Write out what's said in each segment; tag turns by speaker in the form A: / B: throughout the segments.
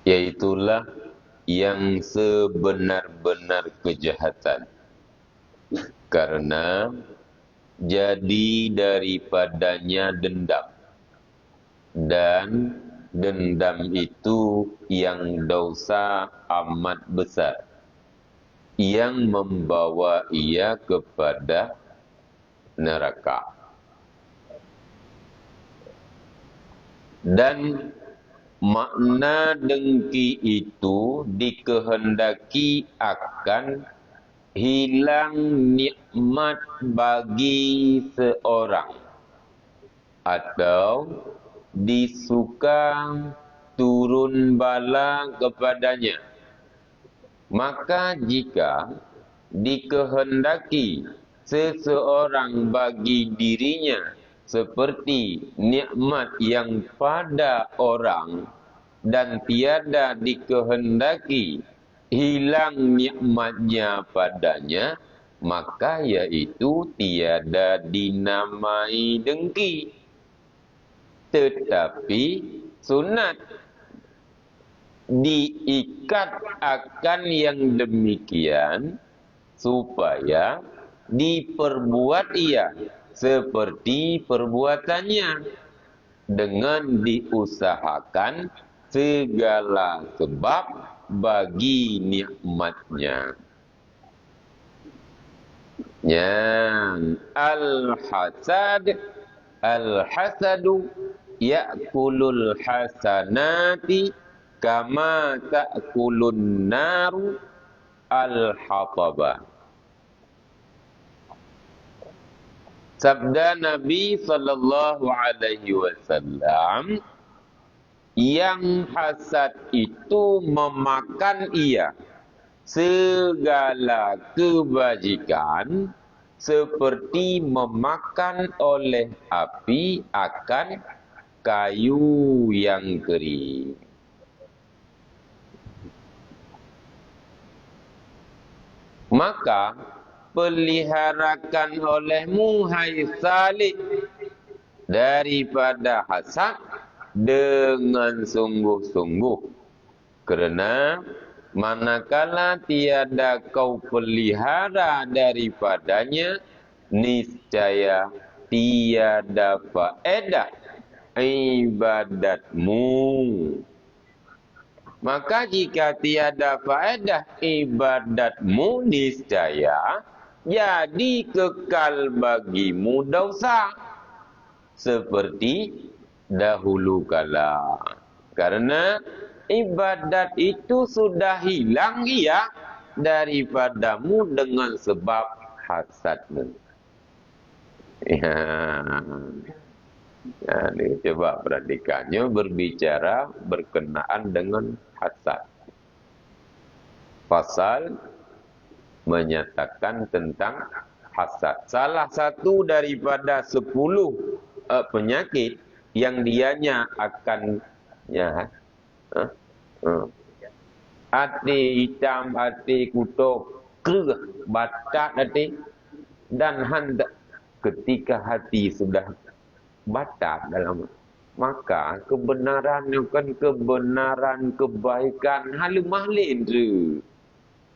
A: yaitulah yang sebenar-benar kejahatan. Karena jadi daripadanya dendam. Dan dendam itu yang dosa amat besar, yang membawa ia kepada neraka. Dan makna dengki itu dikehendaki akan hilang nikmat bagi seorang, atau disuka turun bala kepadanya. Maka jika dikehendaki seseorang bagi dirinya seperti nikmat yang pada orang, dan tiada dikehendaki hilang nikmatnya padanya, maka yaitu tiada dinamai dengki. Tetapi sunat diikat akan yang demikian supaya diperbuat ia seperti perbuatannya, dengan diusahakan segala sebab bagi nikmatnya. Yang al-hasadu ya'kulul hasanati kama ta'kulun naru al-hatabah. Sabda Nabi sallallahu alaihi wasallam, yang hasad itu memakan ia segala kebajikan seperti memakan oleh api akan kayu yang kering. Maka peliharakan olehmu, hai Salih, daripada hasad dengan sungguh-sungguh. Kerana manakala tiada kau pelihara daripadanya, niscaya tiada faedah ibadatmu. Maka jika tiada faedah ibadatmu, niscaya jadi kekal bagimu dosa seperti dahulu kala. Karena ibadat itu sudah hilang ia daripadamu dengan sebab hasadmu. Ya. Ini coba perhatikannya, berbicara berkenaan dengan hasad. Pasal menyatakan tentang hasad. Salah satu daripada 10 penyakit yang dianya akan hati hitam, hati kutuk, kerah, batak hati, dan hendak ketika hati sudah batak dalam, maka kebenaran kan kebenaran kebaikan halumahlin tu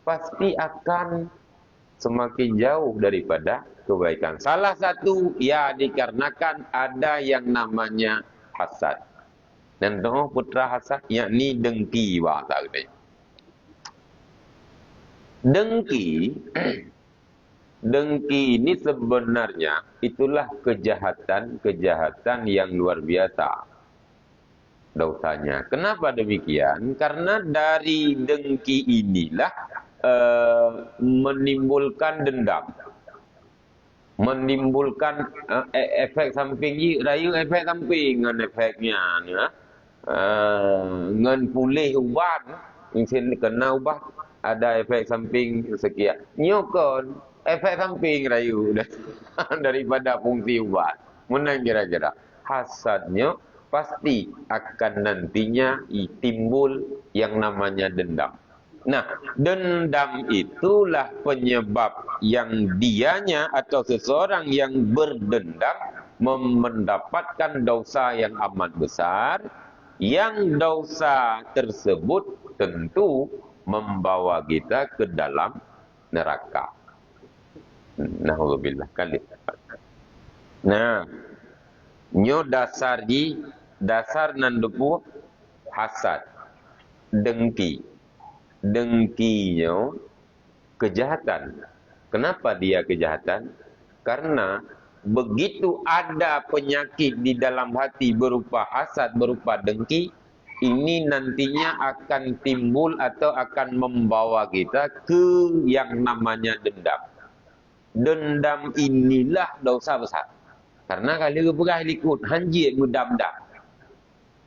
A: pasti akan semakin jauh daripada kebaikan. Salah satu ya dikarenakan ada yang namanya hasad. Dan doa putra hasad yakni dengki bahasa kita. Dengki ini sebenarnya itulah kejahatan yang luar biasa dosanya. Kenapa demikian? Karena dari dengki inilah menimbulkan dendam, menimbulkan efek samping. Raya efek samping dengan efeknya dengan pulih ubat, mungkin kena ubat ada efek samping sekian. Nyokon efek samping rayu daripada fungsi ubat. Mana kira-kira hasadnya pasti akan nantinya timbul yang namanya dendam. Nah, dendam itulah penyebab yang dianya atau seseorang yang berdendam mendapatkan dosa yang amat besar, yang dosa tersebut tentu membawa kita ke dalam neraka. Na'udzubillah kali. Nah, nyo dasar nan depu hasad, dengki. Dengkinyo kejahatan. Kenapa dia kejahatan? Karena begitu ada penyakit di dalam hati berupa hasad, berupa dengki, ini nantinya akan timbul atau akan membawa kita ke yang namanya dendam. Dendam inilah dosa besar. Karena kalau berah likut hanjir mudam-dam.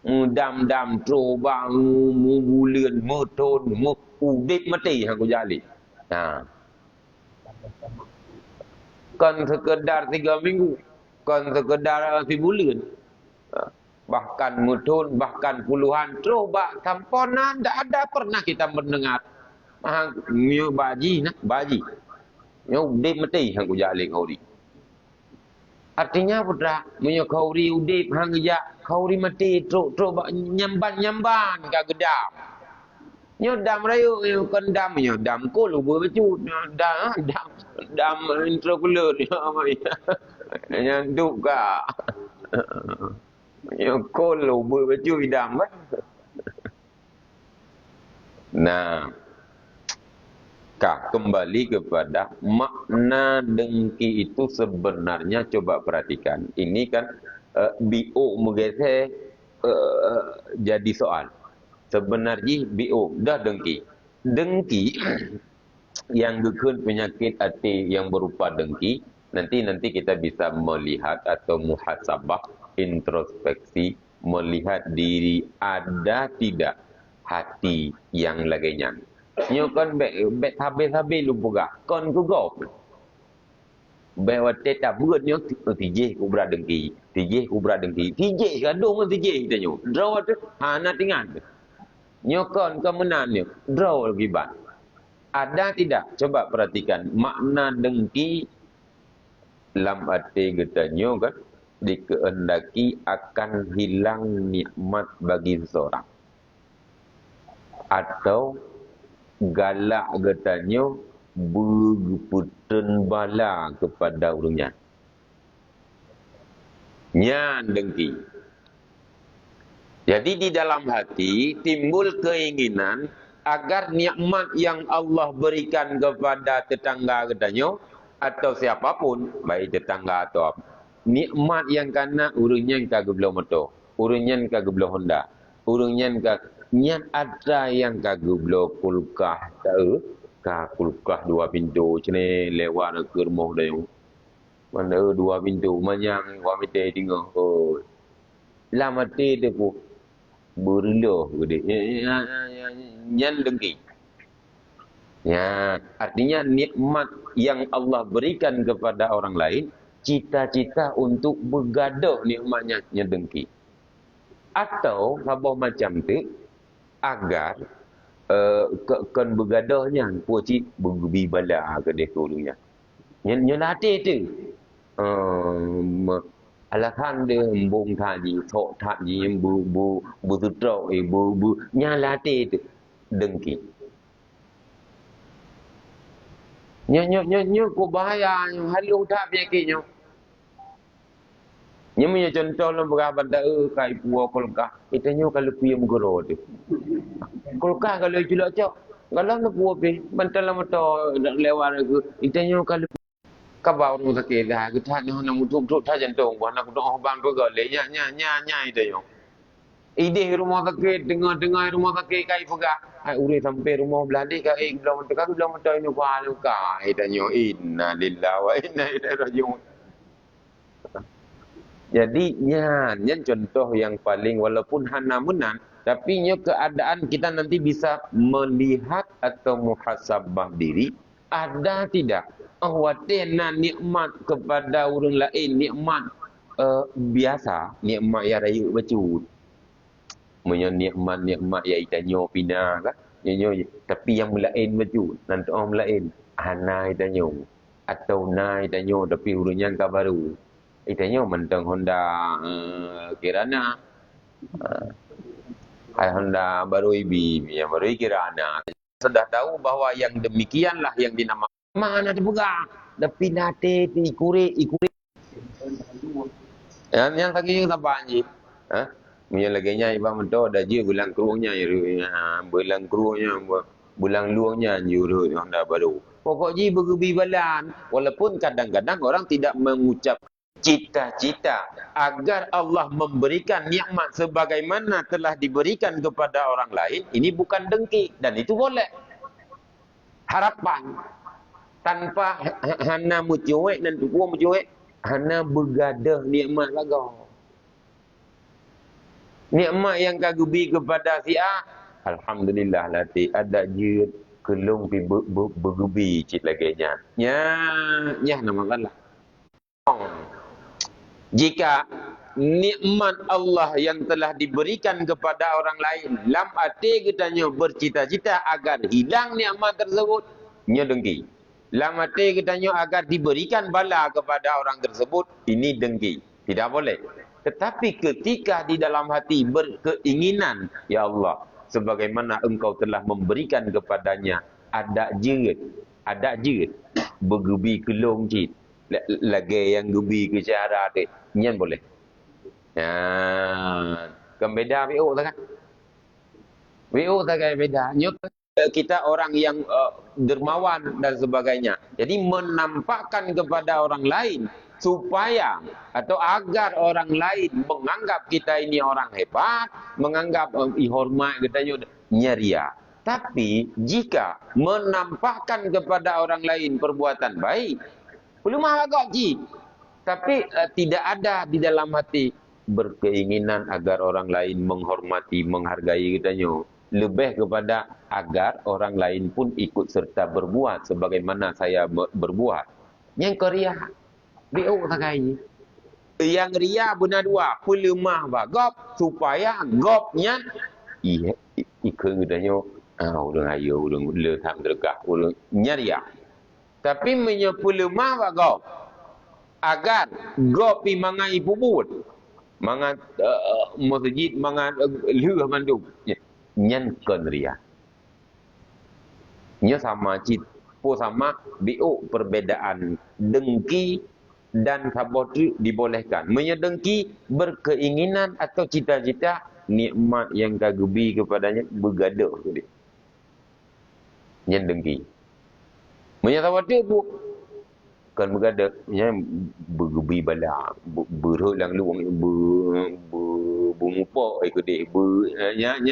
A: Mudam-dam trobang bulan mutun udip mati aku jali. Nah. Kan sekedar 3 minggu, kan sekedar sebulan. Bahkan mutun, bahkan puluhan coba tamponan tak ada pernah kita mendengar. Nyo baji nak baji. Nyo udip mati aku jali kau di. Artinya apa dah? Munyo kauri udip hang ja kauri mati truk nyamban ka gedam. Nyo dam rayu nyo kendam nyo dam ko lu becut dam intraocular nyo duk ka. Nyo ko lu becut dam. Nah, kembali kepada makna dengki itu sebenarnya coba perhatikan. Ini kan BO menggeser jadi soal. Sebenarnya BO dah dengki. Dengki yang gekun penyakit hati yang berupa dengki, nanti kita bisa melihat atau muhasabah, introspeksi, melihat diri ada tidak hati yang laganya. Nyo kon bet habis lu buka. Kon ku gop. Bawa tetap buat nyo tije ku bradengki. Tije ku bradengki. Tije gadung tije kita nyo. Draw tu nak tingan. Nyo kon kemenan nyo. Draw lagi ban. Ada tidak? Coba perhatikan makna dengki dalam hati kita nyo kan dikehendaki akan hilang nikmat bagi seseorang. Atau galak katanya berputun bala kepada orangnya. Nyan dengki. Jadi di dalam hati timbul keinginan agar nikmat yang Allah berikan kepada tetangga katanya atau siapapun, baik tetangga atau apa, nikmat yang kana urangnya kagak belum motor, urangnya kagak belum Honda, urangnya nyan ada yang kagak blok kulkah tahu ka kulkah 2 pintu cene lewat ke rumah dia mana 2 pintu manyang wa mite tinggal oh lama te de ku berloh gede nyan dengki ya artinya nikmat yang Allah berikan kepada orang lain cita-cita untuk bergaduh nikmatnya nyan dengki atau apa macam tu agar kan bergadahnya puci berbi bala ke dia dulunya nyelate tu alasan dia embung tadi tok tadi yang bu tutrok bu nyalate tu dengki nyo ko bahaya halu tak penyakitnya punya contoh lah berapa tak kai puah kolkah. Itanya kalau punya mugoro tu. Kolkah kalau julak cak. Kalau nak puah pe, bantal lah mata lewat aku. Itanya kalau kabau nu sakit dah. Kita ni nak mutuk tak jantung. Buat nak doa bang pergi nya itanya. Ide rumah sakit dengar rumah sakit kai pegah. Ai uri sampai rumah belandi kai belum tekan belum mata ini kuah luka. Itanya inna lillahi wa inna ilaihi rajiun. Jadi nyan contoh yang paling walaupun hana menan tapi nya keadaan kita nanti bisa melihat atau muhasabah diri ada tidak watena nikmat kepada orang lain nikmat biasa nikmat yang rayu becut punya nikmat ya itanyo pina kan nyo tapi yang lain becut nanti orang lain hana itanyo atau na itanyo tapi urunnya ka baru itanya mentang Honda kirana Honda baru ibi, yang baru kira anak. Sudah tahu bahwa yang demikianlah yang dinamakan mana dibuka. Tapi nate ikure. Yang tadi yang apa anjing? Hah? Punya lagi nya ibang mentok ada je bulan keruangnya ya, bulan keruangnya, bulan luangnya juru Honda baru. Pokok ji bergebi balan. Walaupun kadang-kadang orang tidak mengucap cita-cita agar Allah memberikan nikmat sebagaimana telah diberikan kepada orang lain, ini bukan dengki dan itu boleh. Harapan tanpa hana mucuek dan tukua mucuek, hana begadah nikmat lagau. Nikmat yang kagubi kepada si A, alhamdulillah lati ada je kelung pi bergebi cit lagi nya. Nya nama Allah. Jika nikmat Allah yang telah diberikan kepada orang lain, lam hati kitanya bercita-cita agar hilang nikmat tersebut, nya dengki. Lam hati kitanya agar diberikan bala kepada orang tersebut, ini dengki. Tidak boleh. Tetapi ketika di dalam hati berkeinginan, ya Allah, sebagaimana engkau telah memberikan kepadanya, ada je bergebi kelong cit. Lagi yang gebi ke cara tu, nyan boleh. Kan beda WO tak kan? WO tak kan beda. Nyok kita orang yang dermawan dan sebagainya. Jadi menampakkan kepada orang lain supaya atau agar orang lain menganggap kita ini orang hebat, menganggap hormat kita nyeria. Tapi jika menampakkan kepada orang lain perbuatan baik, belum agak ji. Tapi tidak ada di dalam hati berkeinginan agar orang lain menghormati, menghargai kitanya. Lebih kepada agar orang lain pun ikut serta berbuat sebagaimana saya berbuat. Yang keria, BO tak kaya. Yang ria benar dua, pelemah bagop supaya gopnya ikut kitanya. Udah ayo, udah letak tergah, udah nyaria. Tapi menyepuluh gop agar gop pi mangan ibu bud mangan masjid mangan leuh mandum nyan kon ria nya sama cit po sama BO perbedaan dengki dan sabotu dibolehkan menyedengki berkeinginan atau cita-cita nikmat yang kagubi kepadanya bergaduh dia nyan dengki menyatawatir bu kan bergada nya bergebi bala berhut lang luang bungupo ikut dia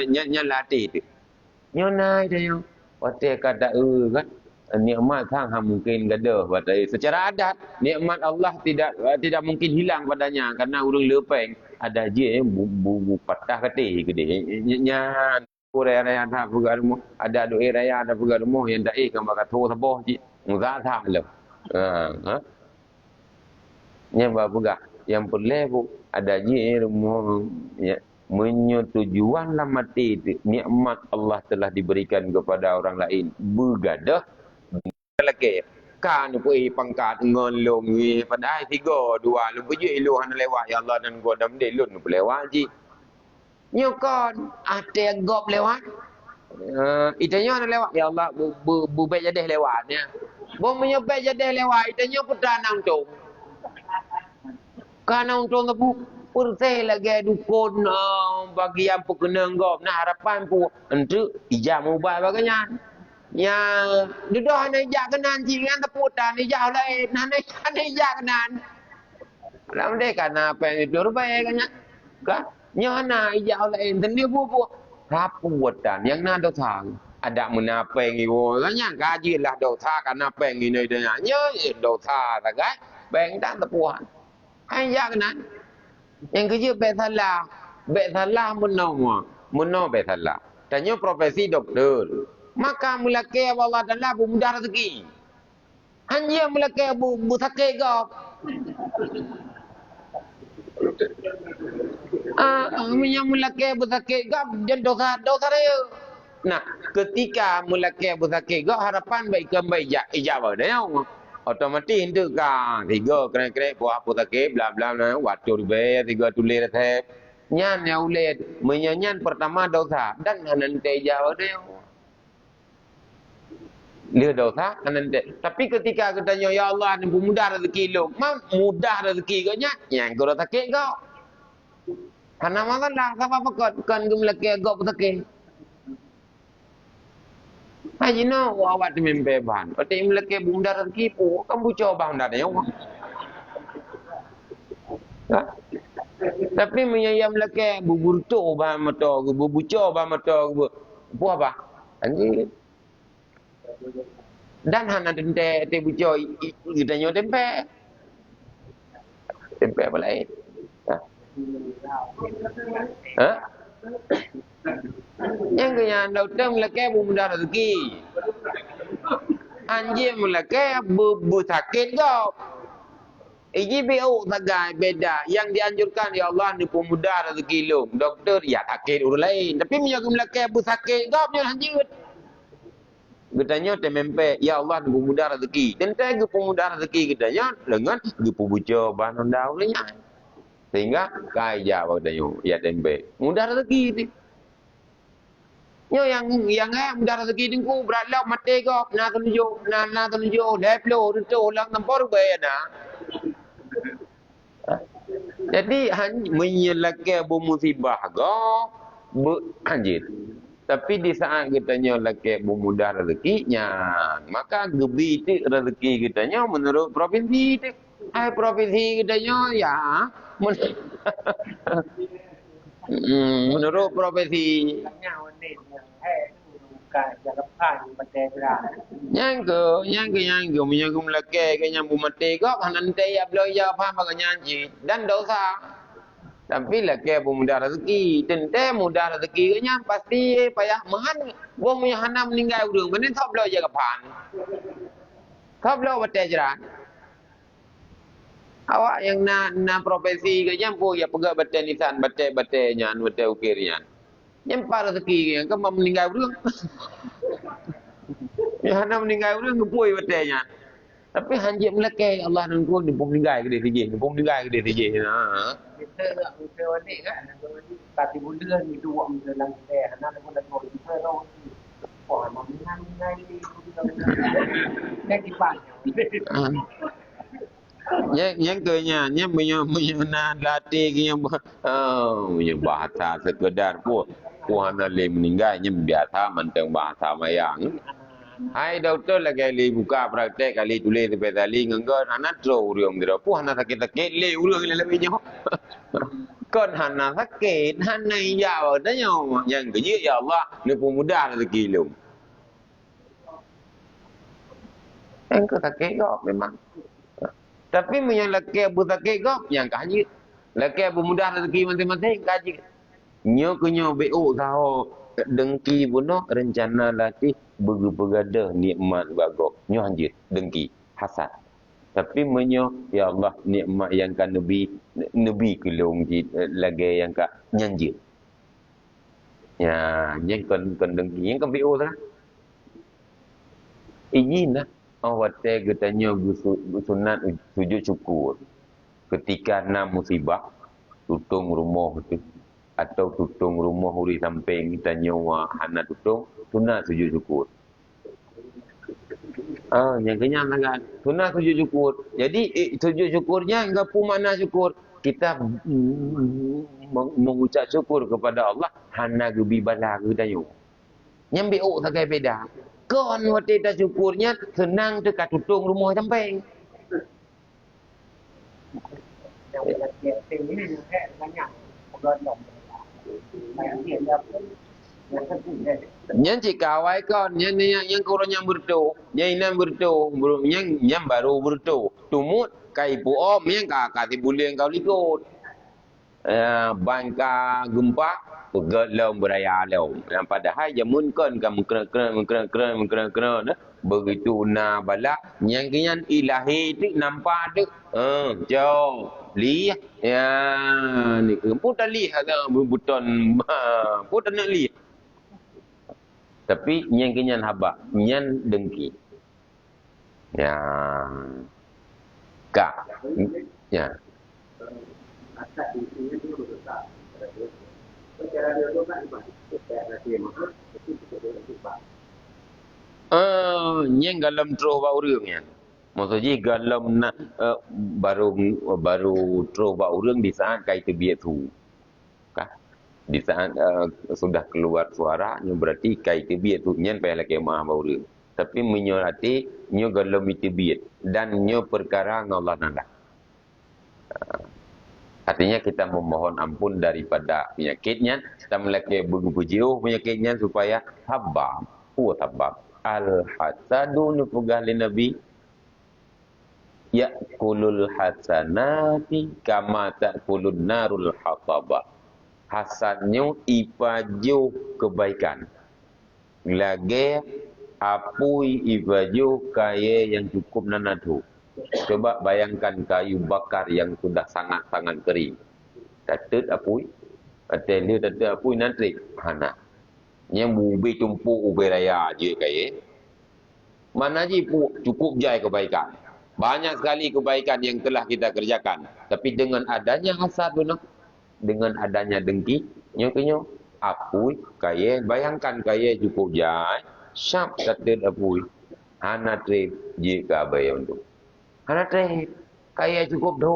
A: nya latih tu nya nai dia yo hotel kada kan nikmat sang mungkin gada pada secara adat nikmat Allah tidak mungkin hilang padanya karena urang lepeng ada je bu patah kate ke dia nya raya ada pegarumo ada doa raya ada pegarumo yang dai kan bakat tho saboh ji ngza tha le nya babuga yang boleh bu ada je rumah ya menyetujuan lah mati nikmat Allah telah diberikan kepada orang lain bergadah lagi kan pui pangkat ngon wi padai 3 2 lu buje lu han lewat ya Allah dan gua dam de lun lewat ji nyokon ate gop lewat itanya ana lewat ya Allah bu baik jadi lewatnya bo menyebab jadi lewat itanya putra nang tu kana untuk ngapu perse lagi dukun bagi yang pekena gop nah harapan pu entu ijam ubah baganya nya duduk hana ijak kenan jingan teputan ijak lain hana ijak kenan lam de kana apa yang itu rupai kanya ka nya hana ijak lain dan dia bu raputan yang na do thang ada menapeng iwo kanya kajilah do tha kana peng ini dia nya do tha ta kai beng dan tepuan ijak kenan yang kerja bethalah menau bethalah tanya profesi doktor maka mulai Allah Taala mudah rezeki hanya mulai bu sakit gop mulai bu sakit gop dan dosa dia nah ketika mulai bu sakit gop harapan baik ijabah dia otomatis itu kan 3 kena-kena buah apa sakit bla bla waktu dibayar 3 tulis resep Nyan ya uled, menyanyan pertama dosa dan nanti jauh dia. Dia dosa nanti. Tapi ketika katanya ya Allah ni mudah rezeki lu, mudah rezeki kau nya, yang kau sakit kau. Karena masalah siapa pekot kan gemleke kau sakit. Haji no awak di mimpi ban. Ote meleke mudah rezeki pu, kamu coba hendak dia. Ha? Tapi menyayam leke buburto ba mato, bubuco ba mato, bu apa? Anjir. Dan hana dente te buco gidanyo tempe. Tempe apa lain? Ha? Ha? Yang kaya doktor meleke mudah rezeki. Anjir meleke bu sakit kau. IGBO tagai beda. Yang dianjurkan ya Allah ni pemuda rezeki lu. Doktor ya sakit urus lain. Tapi menjaga melaki abu sakit kau punya lanjut. Katanya temempe ya Allah ni pemuda rezeki. Dan tega pemuda rezeki katanya dengan gepubuca bahan daun lainnya. Sehingga kaya katanya ya tempe. Mudah rezeki ni. Nyo yang mudah rezeki ni ku beralau mati kau na tunjuk leplo tu lang nampor bayana. Jadi menyelaka bermusibah go anjir. Tapi di saat kitanya laki bermudah rezekinya, maka gebi itu rezeki kitanya menurut provinsi itu. Provinsi kitanya ya menurut provinsi. Yang ke menyanggung laki ke nyambu mati kok nanti ya belum ya paham nyanyi dan dosa. Tapi laki pemuda rezeki, tente mudah rezeki nya pasti payah mahan. Wong punya hana meninggal urang, benar tak belum ya kapan. Tak belum mati jeran. Awak yang na profesi ke nyampu ya pegak bate nisan bate nya bate ukirnya. Nyempar rezeki yang ke meninggal urang. Ya hana meninggal urang ngepui batenya. Tapi hanjit meleke Allah dan ku di pom meninggal ke dia sijih, di pom meninggal ke dia sijih.
B: Kita wadik kan, tapi bulan itu wak menjelang kita, anak pun dah tahu kita tahu. Wah, menang ini, dah kipannya.
A: Yang kenya punya latih yang punya bahasa sekedar hana le meninggal nya biasa mentang bahasa mayang. Hai doktor lagi kali buka praktek kali tulis sampai tali ngenggon anak tro urang dia. Hana sakit-sakit le urang le lebih nyo. Kon hana sakit, hana iya dah nyo. Yang kerja ya Allah, ni pemuda rezeki lu. Engkau sakit kau memang. Tapi yang laki abu sakit kau yang kaji. Laki abu mudah rezeki masing-masing kaji. Nyo kunyo BO tahu dengki puno rencana latih bergada nikmat bagok. Nyo anjir dengki hasad. Tapi menyo ya Allah nikmat yang kan nabi kelong lagi yang ka nyanjir. Ya, yang kan dengki yang kan BO lah. Izin lah. Awak katanya sunat sujud syukur. Ketika nak musibah, tutung rumah tu atau tutung rumah huri samping tanya wa hana tutung, sunat sujud syukur. Yang kenyang sangat. Sunat sujud syukur. Jadi sujud syukurnya enggak pun mana syukur. Kita mengucap syukur kepada Allah hana gebi bala ke dayu. Nyambi sakai beda. Kon waktu kita syukurnya senang dekat tutung rumah samping. Yang jika awak kon yang kurang yang bertu, yang inam bertu, yang baru bertu, tumut kai pu om yang kasih bulan kau likut. Bangka gempa pegat lom beraya lom. Yang padahal jamun kon kamu kena begitu na bala yang kian ilahi tu nampak tu jauh li ya ni pun tak li ada buton pun tak nak li tapi yang kian haba yang dengki ya kak ya
B: Cara dia tu kan ibarat. Kita nak dia mahal, tapi kita boleh ibarat.
A: Yang dalam terus bau urangnya. Maksudnya dalam nak baru baru terus bau urang di saat kai terbiak tu. Kah? Di saat sudah keluar suaranya berarti kai terbiak tu nyen payah lagi mah bau urang. Tapi menyurati nyo dalam terbiak dan nyo perkara Allah nanda. Artinya kita memohon ampun daripada penyakitnya, kita melaki berjauh penyakitnya supaya tabab. Tabab. Al-hasadu nufugah li Nabi ya'kulul hasanati kama ta'kulun narul hatabah. Hasannya ipaju kebaikan. Lagi apui ipaju kaya yang cukup nanadu. Coba bayangkan kayu bakar yang sudah sangat-sangat kering. Tatut apui. Aten dia tatut apui nanti. Hana. Yang ubi tumpuk ubi raya je kaya. Mana je cukup jai kebaikan. Banyak sekali kebaikan yang telah kita kerjakan. Tapi dengan adanya hasad benar. Dengan adanya dengki. Nyo apui kaya. Bayangkan kaya cukup jai. Syap tatut apui. Hana trip je ke abai untuk. Karena kaya cukup tu.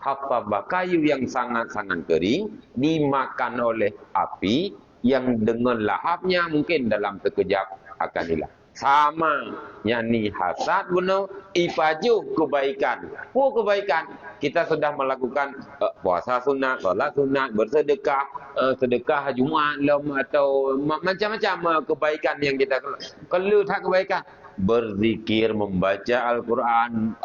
A: Hafabah kayu yang sangat-sangat kering dimakan oleh api yang dengan lahapnya mungkin dalam sekejap akan hilang. Sama yakni hasad benar ipaju kebaikan. Kebaikan kita sudah melakukan puasa sunat, solat sunat, bersedekah, sedekah Jumaat atau macam-macam kebaikan yang kita kalau tak kebaikan berzikir, membaca Al-Quran,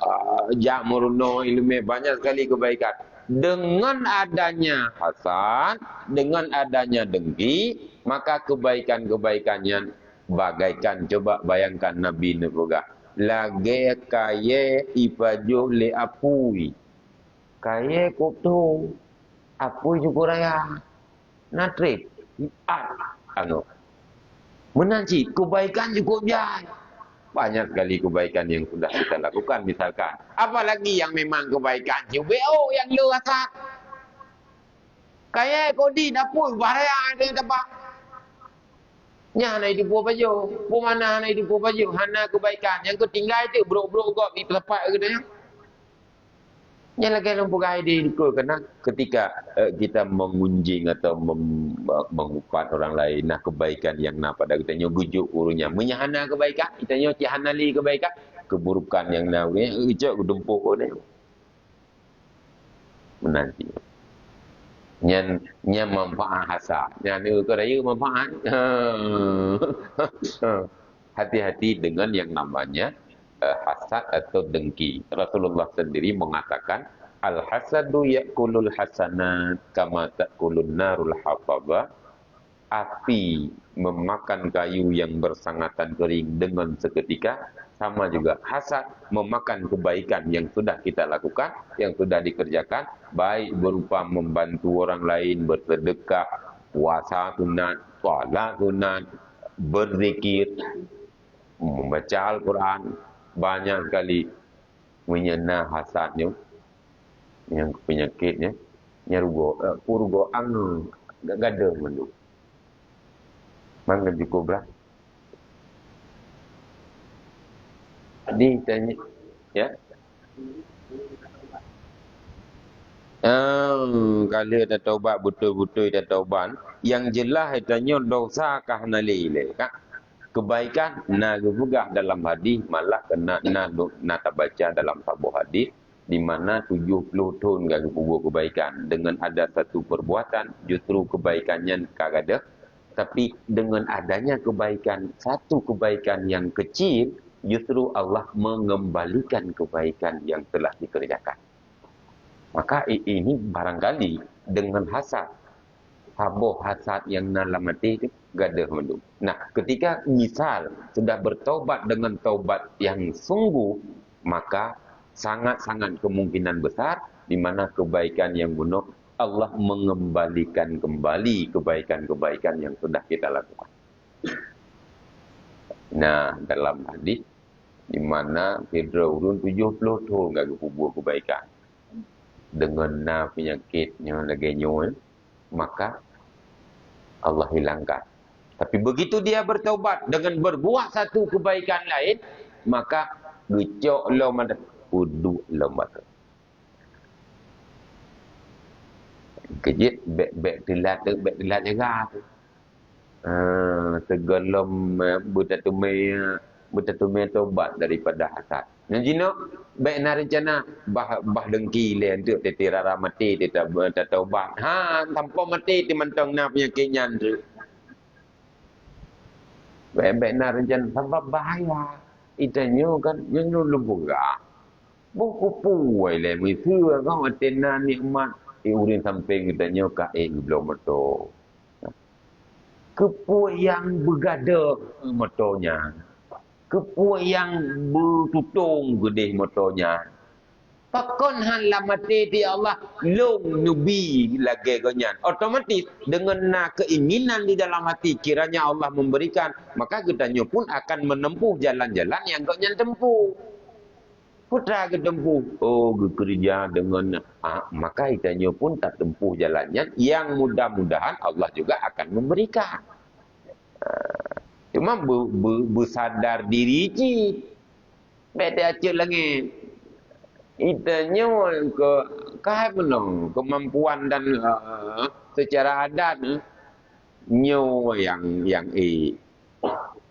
A: ja'murno ilmu, banyak sekali kebaikan. Dengan adanya hasad, dengan adanya dengki, maka kebaikan-kebaikannya bagaikan, coba bayangkan Nabi Nubuga. Lagi kaya ipajuh li apui. Kaya kutu. Apui juga raya. Natrik. Menanci, kebaikan cukup jai. Banyak sekali kebaikan yang sudah kita lakukan misalkan. Apalagi yang memang kebaikan. UBO yang lu rasa. Kayak kodi dapur. Bahaya ada dapat. Nya hana hidup baju. Pemana hana hidup baju. Hana kebaikan. Yang ketinggal itu buruk-buruk kok. Di tempat katanya. Yang lagi nampak gaya dia kerana ketika kita mengunjing atau mengupat orang lain nah kebaikan yang nak pada kita nyogujuk urunya menyahana kebaikan kita nyoci hanali kebaikan keburukan yang nak ujak dempuk ni menanti nya manfaat hasad nya ni ke raya manfaat hati-hati dengan yang namanya hasad atau dengki. Rasulullah sendiri mengatakan al-hasadu ya'kulul hasanat kama ta'kulun narul hatabah. Api memakan kayu yang bersangatan kering dengan seketika, sama juga hasad memakan kebaikan yang sudah kita lakukan, yang sudah dikerjakan, baik berupa membantu orang lain, bersedekah, puasa sunat, solat sunat, berzikir, membaca Al-Quran, banyak sekali menyena hasadnya yang penyakitnya purgo ang gada mendu mangga dikobra ditanya ya kalau ada taubat betul-betul ada taubat yang jelas itanya dosa kah nalile kak kebaikan na gugah dalam hadis malah kena na baca dalam sebuah hadis di mana 70 tahun gagu kubur kebaikan dengan ada satu perbuatan justru kebaikannya kagada tapi dengan adanya kebaikan satu kebaikan yang kecil justru Allah mengembalikan kebaikan yang telah dikerjakan maka ini barangkali dengan hasad haboh hasad yang nalamati itu gadah mendu. Nah, ketika misal sudah bertaubat dengan taubat yang sungguh, maka sangat-sangat kemungkinan besar di mana kebaikan yang bunuh Allah mengembalikan kembali kebaikan-kebaikan yang sudah kita lakukan. Nah, dalam hadis di mana Fir'aun 70 tahun gagal kubur kebaikan dengan penyakitnya lagi nyoy maka Allah hilangkan. Tapi begitu dia bertaubat dengan berbuat satu kebaikan lain, maka gecok lo mata, uduk lo mata. Kejit bek telat jaga tu. Tegelom bertatumai taubat daripada hasad. Yang jino baik nak rencana bah dengki le untuk tetirara mati kita taubat. Tanpa mati ti mentong na penyakitnya tu. Baik nak rencana sebab bahaya. Itanya kan yang lumpuh gak. Buku puai le misu kau atena nikmat urin samping itanya ka belum betul. Kepuak yang bergada motornya. Kepuak yang bertutung gedih motornya. Pakon halah mati di Allah long nubi lagi ganyan. Otomatis dengan keinginan di dalam hati kiranya Allah memberikan, maka kitanya pun akan menempuh jalan-jalan yang ganyan tempuh. Putra ke tempuh, kerja dengan maka kitanya pun tak tempuh jalannya yang mudah-mudahan Allah juga akan memberikan. Cuma bersadar diri je. Beda acik lagi. Itanya kemampuan dan secara adat nyo yang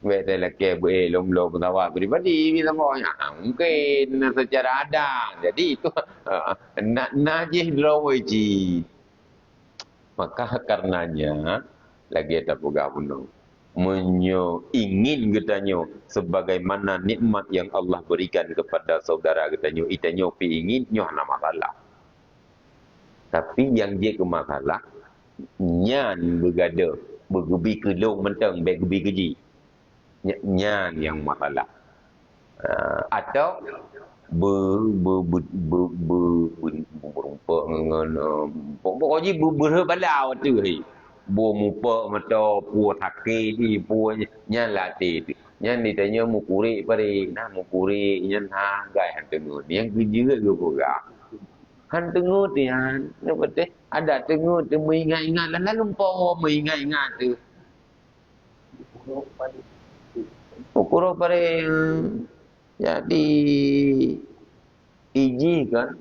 A: beda lagi lom pesawat pribadi bisa mungkin secara adat. Jadi itu nak najih drawaji. Maka karenanya lagi ada pegawai penuh. Ingin katanya sebagaimana nikmat yang Allah berikan kepada saudara katanya itanya pi ingin nyoh na masalah. Tapi yang dia ke masalah nyan bergada bergebi kelong mentang bergebi keji. Nyan yang masalah. Atau berumpa dengan pokoknya berbalau tu buah mupa mata puah take di puah nyala te nyan ditanya mukuri pare nah mukuri nyan gai han tengu yang kerja ke boga han tengu tian ne betul ada tengu tu mengingat-ingat lalu lupa mengingat-ingat tu ukuro pare jadi iji kan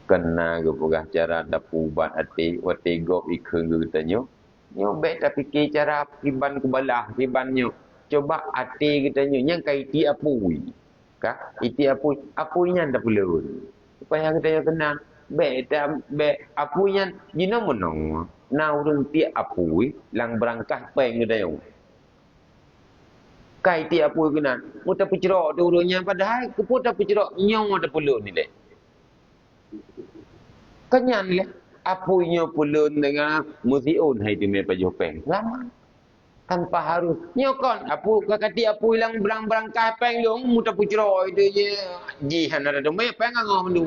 A: kena ke pegah cara dapu ubat hati wati gop ikeng ke katanya nyo baik tak fikir cara piban ke balah pibannya coba hati katanya yang kaiti apui ka iti apui nya dak pelun supaya katanya kenal baik tak baik apui nya jino menong na urung ti apui lang berangkah peng katanya kaiti apui kenal muta pecrok tu urungnya padahal keput tak pecrok nyo dak pelun ni le kenyan le apunya pulun dengan muziun hai tu me pajopeng lama tanpa harus nyokon apu kakati apu hilang berang-berang kapeng dong muta pucro itu je jihan ada tu me peng ngom du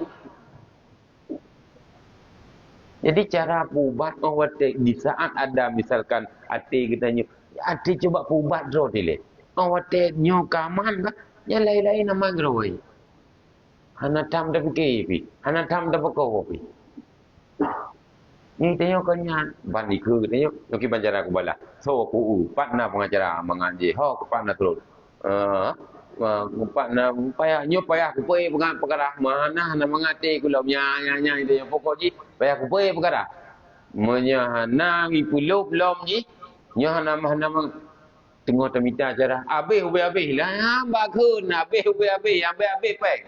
A: jadi cara pubat awate di saat ada misalkan ati kitanya ati coba pubat dro dile awate nyokaman ba nya lain-lain nama groi hanatam da fikir hanatam da pokok ni tanya kanya bandi ke tanya okey banjara aku bala so aku partner pengacara mengaji ho partner terus partner payah nyo payah aku pergi perkara mana na mengati kula nya itu yang pokok ji payah aku pergi perkara menya na ngi pulop lom ji nyo hana tengok temita acara habis lah ba keun habis pek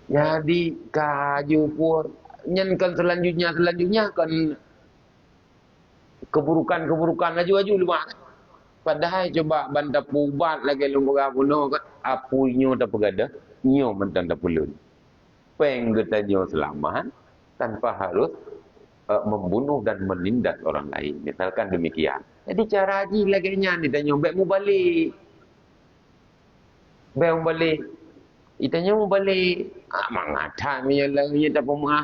A: jadi kaju pur nyankan selanjutnya kan keburukan aju lumak padahal coba banda pubat lagi lumbaga puno kan apunya tak pegada nyo mentang tak pulun peng getanyo selamat tanpa harus membunuh dan menindas orang lain misalkan demikian jadi cara haji lagi nya ni tanya baik mu balik itanya mu balik mangata punya lagi tak pemah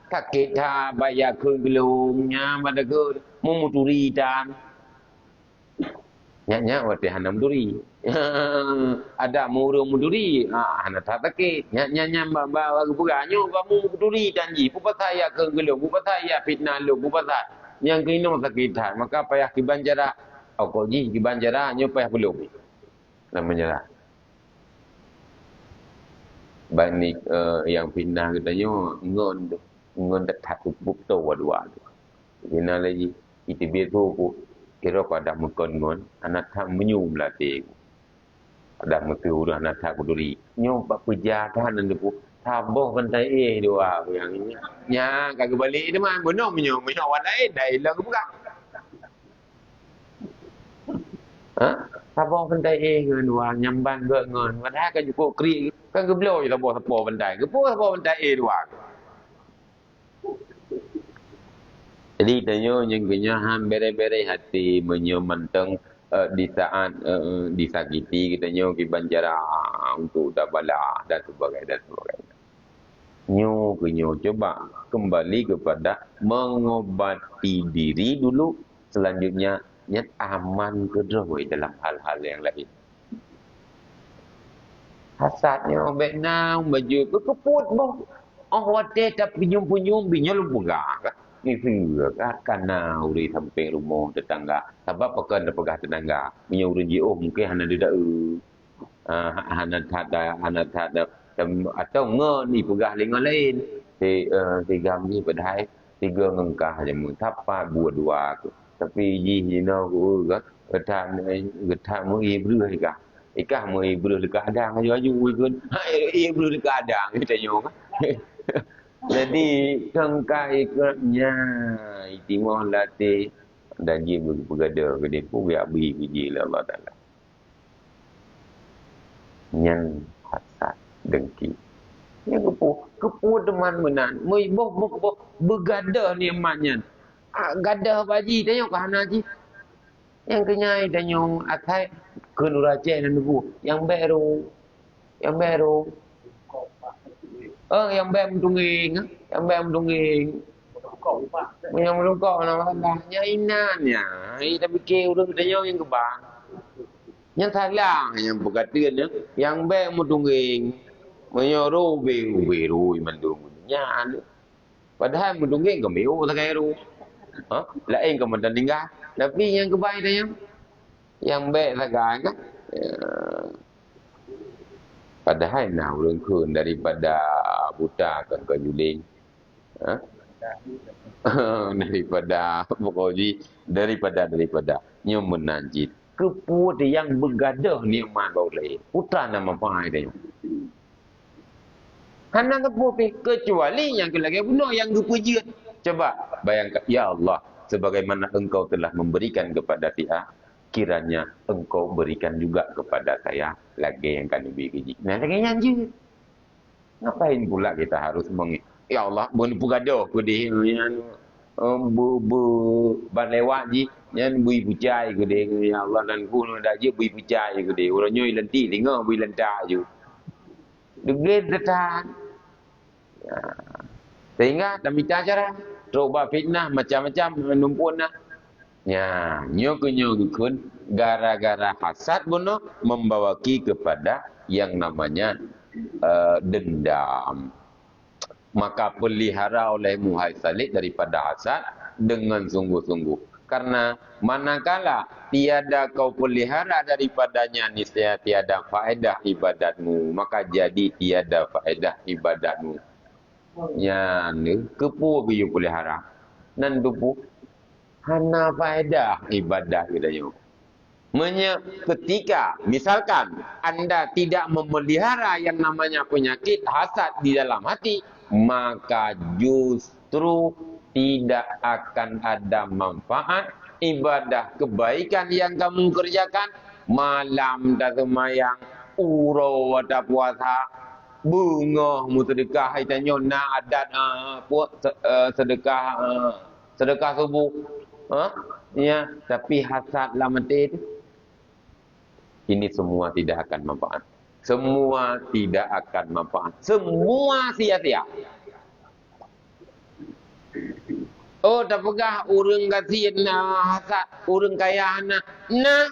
A: kakek bayar ke belumnya pada ke memuturi dan Nyak-nyak wati hanam duri. Ada murung muduri. Hana tak takit. Nyak-nyak bawa kepuganyo kamu duri janji. Pupataya ke gelung. Pupataya fitnah lu. Pupataya. Yang kini sakitan. Maka payah kibanjara. Oh kok ji kibanjara. Nyo payah belum. Namanya. Banyak yang fitnah katanya. Ngon dekat buk tu wadua. Kena lagi. Itu biar tu kira pada mekon-ngon anak tak menyum latih ada metu anak tak peduli nyom pak pejatan dan depu taboh pantai dua yang ini nya kagak balik dia mah benom menyum wan lain dah ilang buka ha taboh pantai ngon dua nyamban ge ngon padahal kan cukup kri kan geblo taboh pantai taboh pantai dua. Jadi tanya yang kenyahan bere-bere hati menyemanteng di saat disakiti kita ki banjara untuk dah bala dan sebagainya dan sebagainya. Kenyo coba kembali kepada mengobati diri dulu, selanjutnya nyat aman kedoi dalam hal-hal yang lain. Hasadnya benang baju keput boh. Oh wate tapi nyum-nyum binyol pegang. Ni sehingga karena uri sampai rumah tetangga. Sebab pekan pegah tetangga. Punya urun JO mungkin hana dia hana tak atau ni pegah lengan lain. Tiga ni padahal tiga ngengkah je mun tapa buat dua aku. Tapi ji no ku getak mu ibru ka. Ikah mu ibru dekat adang aju-aju ikun. Ibru dekat adang kita nyong. Jadi tangkai ikutnya itimah latih dan dia bergada ke dia pun biar beri puji lah Allah Ta'ala. Yang hasad dengki. Yang kepu teman menan. Boh bergada ni emaknya. Gadah baji tanya ke hana haji. Yang kenyai tanya atai ke nuraceh dan debu. Yang baru. Yang mendunging. Yang melukau namanya inannya. Tapi ke urang tanya yang kebang. Yang salah yang berkatanya yang mendunging. Menyuruh beru mandungnya. Padahal mendunging ke meu tak kairu. Lain ke mentinggal. Tapi yang kebaik tanya yang sagai kan. Padahal nak urang kun daripada buta ke juling. Daripada pokoknya daripada yang menanjit keput yang bergadah ni man boleh putra nama pai dia hana keput kecuali yang lagi bunuh yang dupujut coba bayangkan ya Allah sebagaimana engkau telah memberikan kepada dia kiranya engkau berikan juga kepada saya lagi yang kan lebih keji nah lagi nyanyi ngapain pula kita harus ya Allah bon pugado ku di lewat ji yang bui pucai ku di ya Allah dan ku dah je bui pucai ku di orang nyoi lenti dengar bui lenta ju deged detan sehingga demi cara coba fitnah macam-macam menumpun nah ya nyok gara-gara hasad bunuh membawaki kepada yang namanya dendam. Maka pelihara oleh Muhai Salih daripada hasad dengan sungguh-sungguh. Karena manakala tiada kau pelihara daripadanya niscaya tiada faedah ibadatmu. Maka jadi tiada faedah ibadatmu. Ya, kepu biyu pelihara. Nan tupu hana faedah ibadat kita yo. Ketika misalkan anda tidak memelihara yang namanya penyakit hasad di dalam hati, maka justru tidak akan ada manfaat ibadah kebaikan yang kamu kerjakan. Malam dah semayang, uro ada puasa, bunga mu sedekah itanya nak adat sedekah subuh. Ya, tapi hasad lah mati itu. Ini semua tidak akan manfaat. Semua tidak akan manfaat. Semua sia-sia. Oh, tak pegah urang kasihan hasad, urang kaya anak. Nah,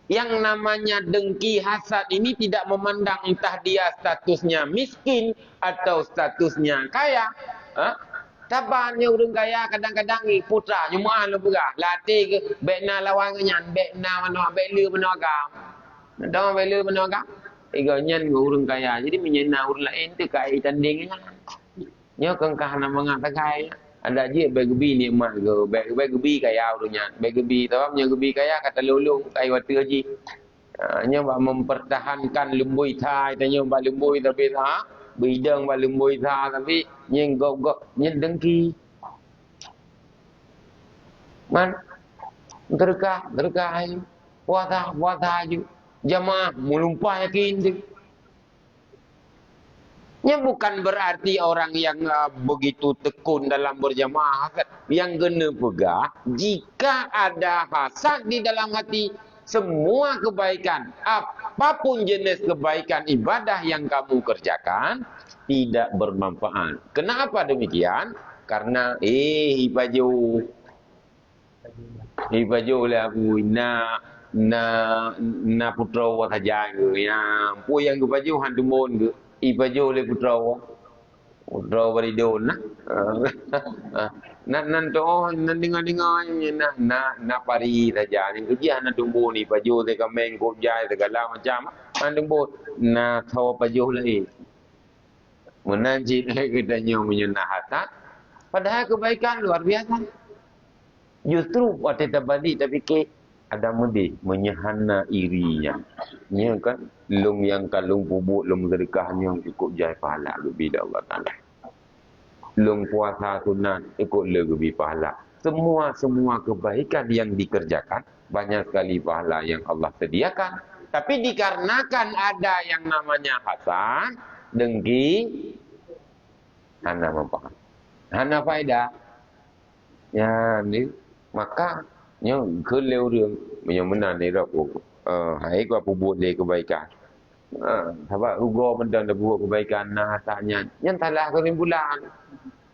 A: Yang namanya dengki hasad ini tidak memandang entah dia statusnya miskin atau statusnya kaya. Ha? Tabannya orang kaya kadang-kadang ni putra nyumaan lu pegah. Latih ke bekna lawan kenyan, bekna mana belu mana agam. Dah belu mana agam. Iga nyan orang kaya. Jadi menyena orang lain tu kaya tandingnya. Nhớ con ca nam ngà ta gai ada je begebi nikmat ke begebi kaya urunya begebi tahu nya gebi kaya kata lulu kai watu haji nya ba mempertahankan lembui thai tanya ba lembui tapi ha bidang ba lembui tha tapi nyeng gok nyen dengki man terkah puasa ju jamaah mulumpah yakin tu. Nya bukan berarti orang yang begitu tekun dalam berjamaah hasad. Yang kena pegah, jika ada hasad di dalam hati, semua kebaikan, apapun jenis kebaikan ibadah yang kamu kerjakan, tidak bermanfaat. Kenapa demikian? Karena, hibaju lah aku, na putra wa saja ke, ya, pu yang kebaju hantu mon ke. Ibajo le putra baridon nan to nan dengar na pari saja ni kerja na tumbuh ni ibajo te kameng ko jai segala macam an tumbuh na thaw pajo lai menanji kita nyo menyena hasad padahal kebaikan luar biasa justru waktu tabadi tapi ke ada mudi menyehana irinya. Nya kan lung yang kalung pubuk lung sedekahnya ikut jai pahala lebih dah Allah Taala. Lung puasa sunat ikut lebih pahala. Semua kebaikan yang dikerjakan banyak sekali pahala yang Allah sediakan. Tapi dikarenakan ada yang namanya hasad, dengki, hana manfaat. Hana faedah. Ya, ni maka nhưng cứ leo đường mình menang ni rak hai ko buat le kebaikan apa ugo mendan dah buat kebaikan nah tanya yang talah kesimpulan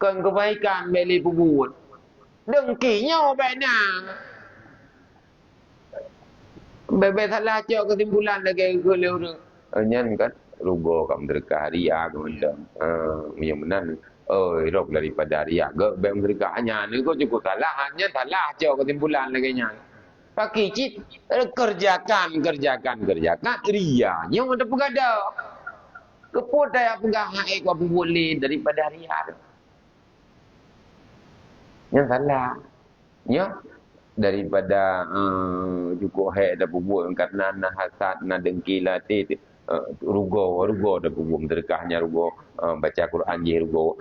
A: kan kebaikan beli buat dengkinya bena bebe salah cok kesimpulan lagi ke leo đường nyan kan ugo kam derkah ria kemudian yang menang rok daripada riak ke baik mereka ni kau cukup salah hanya salah jauh kesimpulan lagi nya pakai cit kerjakan riaknya ada pegada keput daya pegah hai kau boleh daripada riak yang salah nya daripada cukup hai ada buat karena hasad na dengki latih rugo dah bubuh derkahnya rugo baca Quran je rugo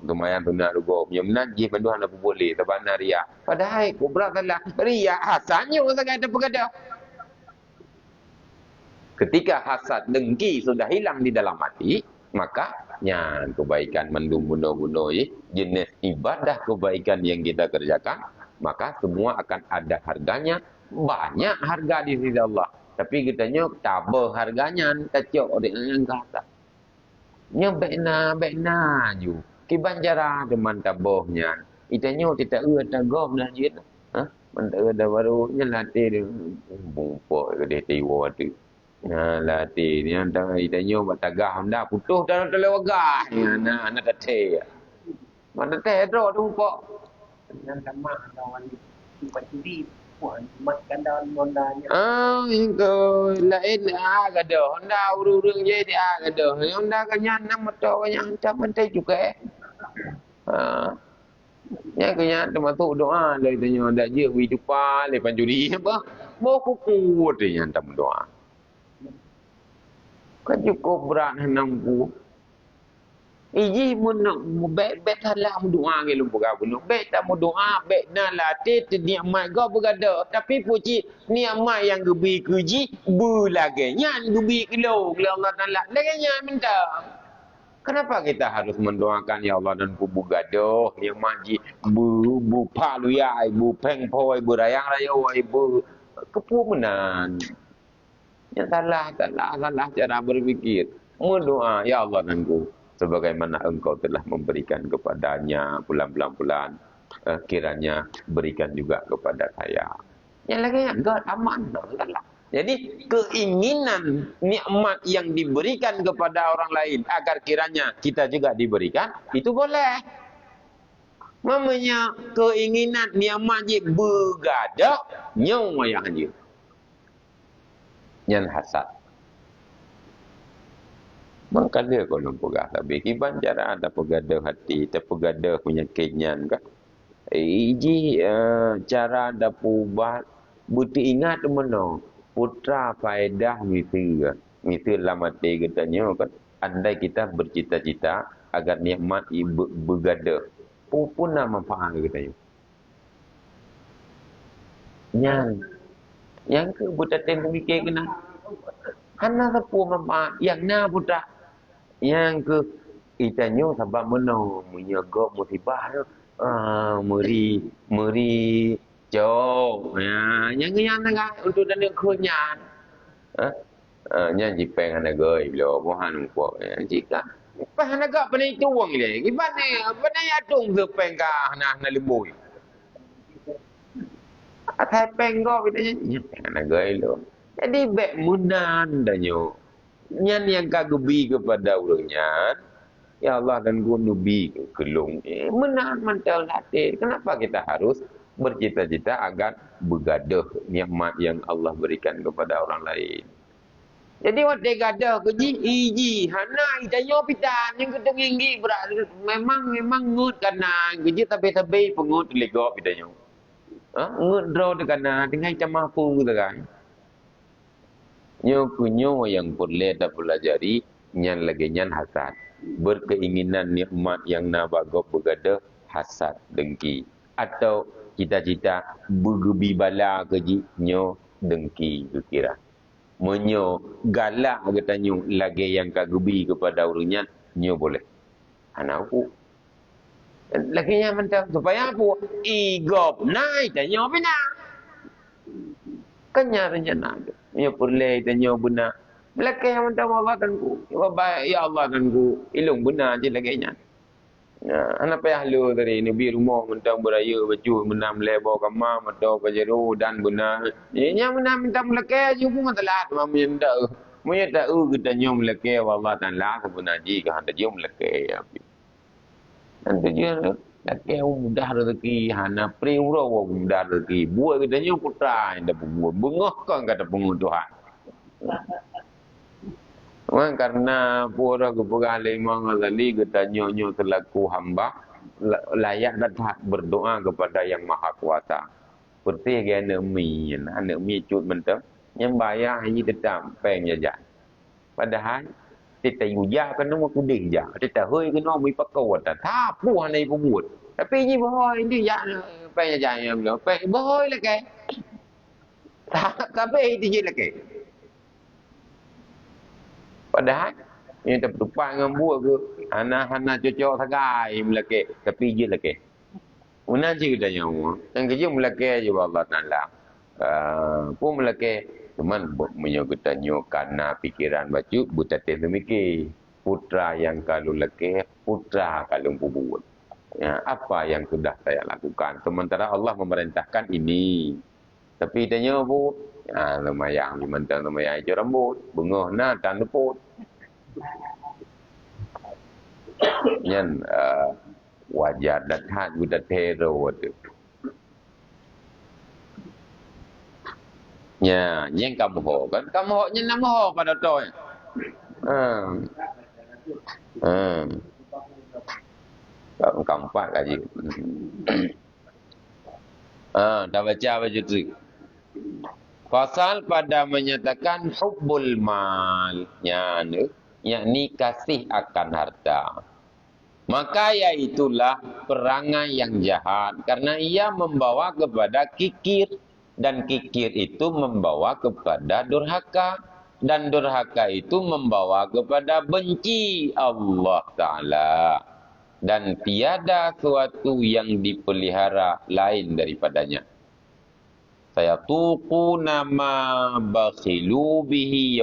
A: lumayan benar rugo menan je banduhan apa boleh tabana ria padahal kubra salah ria hasannya sangat ada pegada ketika hasad dengki sudah hilang di dalam hati maka nya kebaikan mendung bunuh jenis ibadah kebaikan yang kita kerjakan maka semua akan ada harganya banyak harga di sisi Allah. Tapi kita nyok tabah harganya tak cok dengan kata. Nya bekna ju. Ki banjara teman tabahnya. Ita nyok tidak tak gom dah jit. Mentera dah baru nya latih dia. Bumpok ke dia tiwa tu. Latih ni antara ita nyok batagah dah putus dah telewagah. Anak teteh. Mana teteh dro tu bumpok.
B: Yang sama lawan tempat judi. Makan daun mondanya.
A: Itu lain ada Honda urung je dia ada. Honda kanya nak motor kanya hantar mentai juga. Ya kanya termasuk doa dari tanya ada je hidupan lepas judi apa. Mau kuku dia hantar doa. Kan cukup berat 60. Iji mun bet salah doa ke lu buka bunuh bet tak mau doa bet na latih nikmat kau bergada tapi puji nikmat yang gebi kuji bulage nyan gebi kilo Allah Taala laganya minta kenapa kita harus mendoakan ya Allah dan kubu gadoh nikmat ji bu palu ya ibu peng poi berayang rayo ibu kepumenan yang salah cara berpikir mendoa ya Allah dan ku sebagaimana engkau telah memberikan kepadanya bulan-bulan kiranya berikan juga kepada saya. Yang lagi God aman dah. Jadi keinginan nikmat yang diberikan kepada orang lain agar kiranya kita juga diberikan, itu boleh. Mamanya keinginan nikmat je begadak, nyau ayah je. Yang hasad. Maka dia kalau pegah tapi kiban cara ada pegadah hati, terpegadah punya kenyan kan. Cara ada pubat, buti ingat mana? Putra faedah misi lama tiga katanya kan. Andai kita bercita-cita agar nikmat bergadah. Pun nama faham katanya. Yang ke buta ten mikir kena. Hana sepuh manfaat yang na putra. Yang ke itanya sebab mana menyegok musibah tu. Meri jauh yang negara untuk dan kunyan yang jipeng negara bilo bohan ko jika pa negara panai tuang le gimana panai atung ke pengka na lemboy atai penggo kita negara lo jadi bek munan danyo nyan yang kagebi kepada urangnya. Ya Allah dan gua nubi kelung. Menang mental hati. Kenapa kita harus bercita-cita agar bergadah nikmat yang Allah berikan kepada orang lain? Jadi waktu gadah keji iji hana itanyo pitan yang keteng inggi berat memang ngut kana keji tapi pengut lego pitanyo. Ngut draw kana dengan camah pu tekan. Nyo kunyo yang perlu kita pelajari nyan lagi nyan hasad. Berkeinginan nikmat yang nabagok bergada hasad dengki atau cita-cita bergebi bala keji nyo dengki kira menyo galak katanya lagi yang kagebi kepada urangnya nyo boleh anakku lagi yang mentang supaya apa igop naik tanya bina kanya rencana nyo perle tanya benar belakang yang minta Allah tanku. Ya Allah tanku. Ilung benar je lagi nya. Anak payah lu tadi ni bi rumah minta beraya baju menam lebo kamar atau pajeru dan benar. Nya menam minta belakang je pun telat mam minta. Munya tak kita nyom belakang Allah Taala ke benar ji ke hantar nyom belakang. Nanti dia belakang mudah rezeki hana priuro mudah rezeki. Buat kita nyom putra yang dah buat. Bengah kan kata pengutuhan. Karena pura kepegali mengalami kita nyonya selaku hamba layak dan hak berdoa kepada yang maha kuasa. Seperti yang anak mi cut mentang yang bayar hanya tetap peng jajan. Padahal kita yuja kan nama kudih ja. Kita hoi kan nama ipakawat tak puah nai pemut. Tapi ni bohoi ni ya peng jajan yang belum peng bohoi lagi. Tapi itu je lagi. Padahal yang tertumpang dengan buat ke hana cocok sagai melake tapi je lake unan je kita nyawa yang kerja melake je Allah Taala pun melake cuman menyo kita nyo karena pikiran baca buta temiki putra yang kalau lake putra kalau buat apa yang sudah saya lakukan sementara Allah memerintahkan ini tapi tanya bu lumayan mentang lumayan je rambut bengah na tan leput nyan wajar dan hat budak tero tu nya yang kamu ho kan kamu ho nya nama ho pada toy kamu pak kaji dah baca tu pasal pada menyatakan hubbul mal yakni kasih akan harta. Maka iaitulah perangai yang jahat karena ia membawa kepada kikir dan kikir itu membawa kepada durhaka dan durhaka itu membawa kepada benci Allah Taala dan tiada suatu yang dipelihara lain daripadanya. Sayatuquna ma bakhilu bihi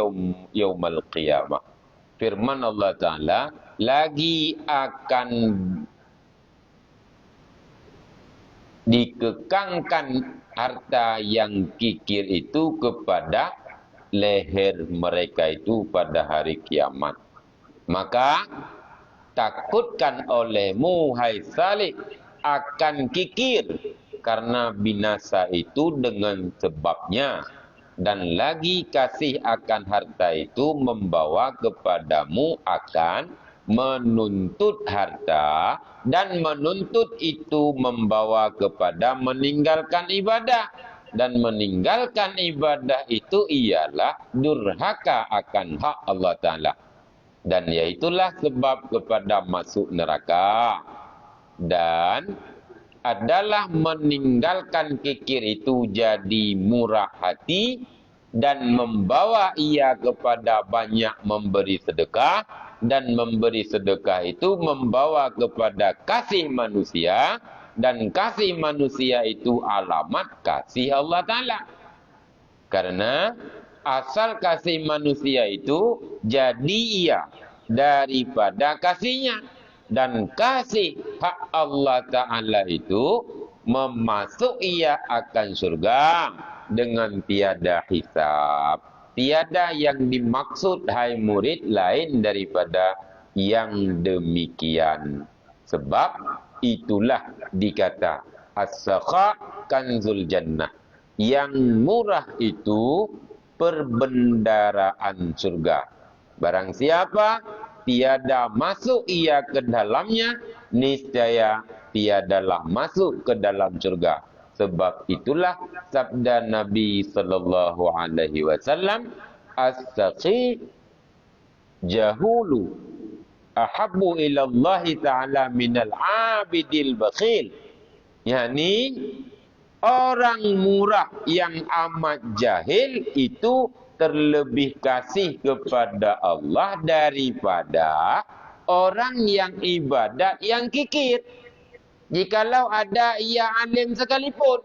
A: yaumal qiyamah. Firman Allah Ta'ala lagi akan dikekangkan harta yang kikir itu kepada leher mereka itu pada hari kiamat. Maka takutkan olehmu, hai Salih, akan kikir, karena binasa itu dengan sebabnya. Dan lagi kasih akan harta itu membawa kepadamu akan menuntut harta, dan menuntut itu membawa kepada meninggalkan ibadah. Dan meninggalkan ibadah itu ialah durhaka akan hak Allah Ta'ala. Dan yaitulah sebab kepada masuk neraka. Dan adalah meninggalkan kikir itu jadi murah hati, dan membawa ia kepada banyak memberi sedekah, dan memberi sedekah itu membawa kepada kasih manusia, dan kasih manusia itu alamat kasih Allah Ta'ala. Karena asal kasih manusia itu jadi ia daripada kasihnya. Dan kasih hak Allah Ta'ala itu memasuk ia akan surga dengan tiada hisab. Tiada yang dimaksud, hai murid, lain daripada yang demikian. Sebab itulah dikata as-sakha kanzul jannah. Yang murah itu perbendaraan surga. Barang siapa tiada masuk ia ke dalamnya, niscaya tiadalah masuk ke dalam surga. Sebab itulah sabda Nabi sallallahu alaihi wasallam, as-saqi jahulu ahabbu ila Allah Ta'ala minal abidil bakhil. Yani orang murah yang amat jahil itu terlebih kasih kepada Allah daripada orang yang ibadat yang kikir. Jikalau ada ia alim sekalipun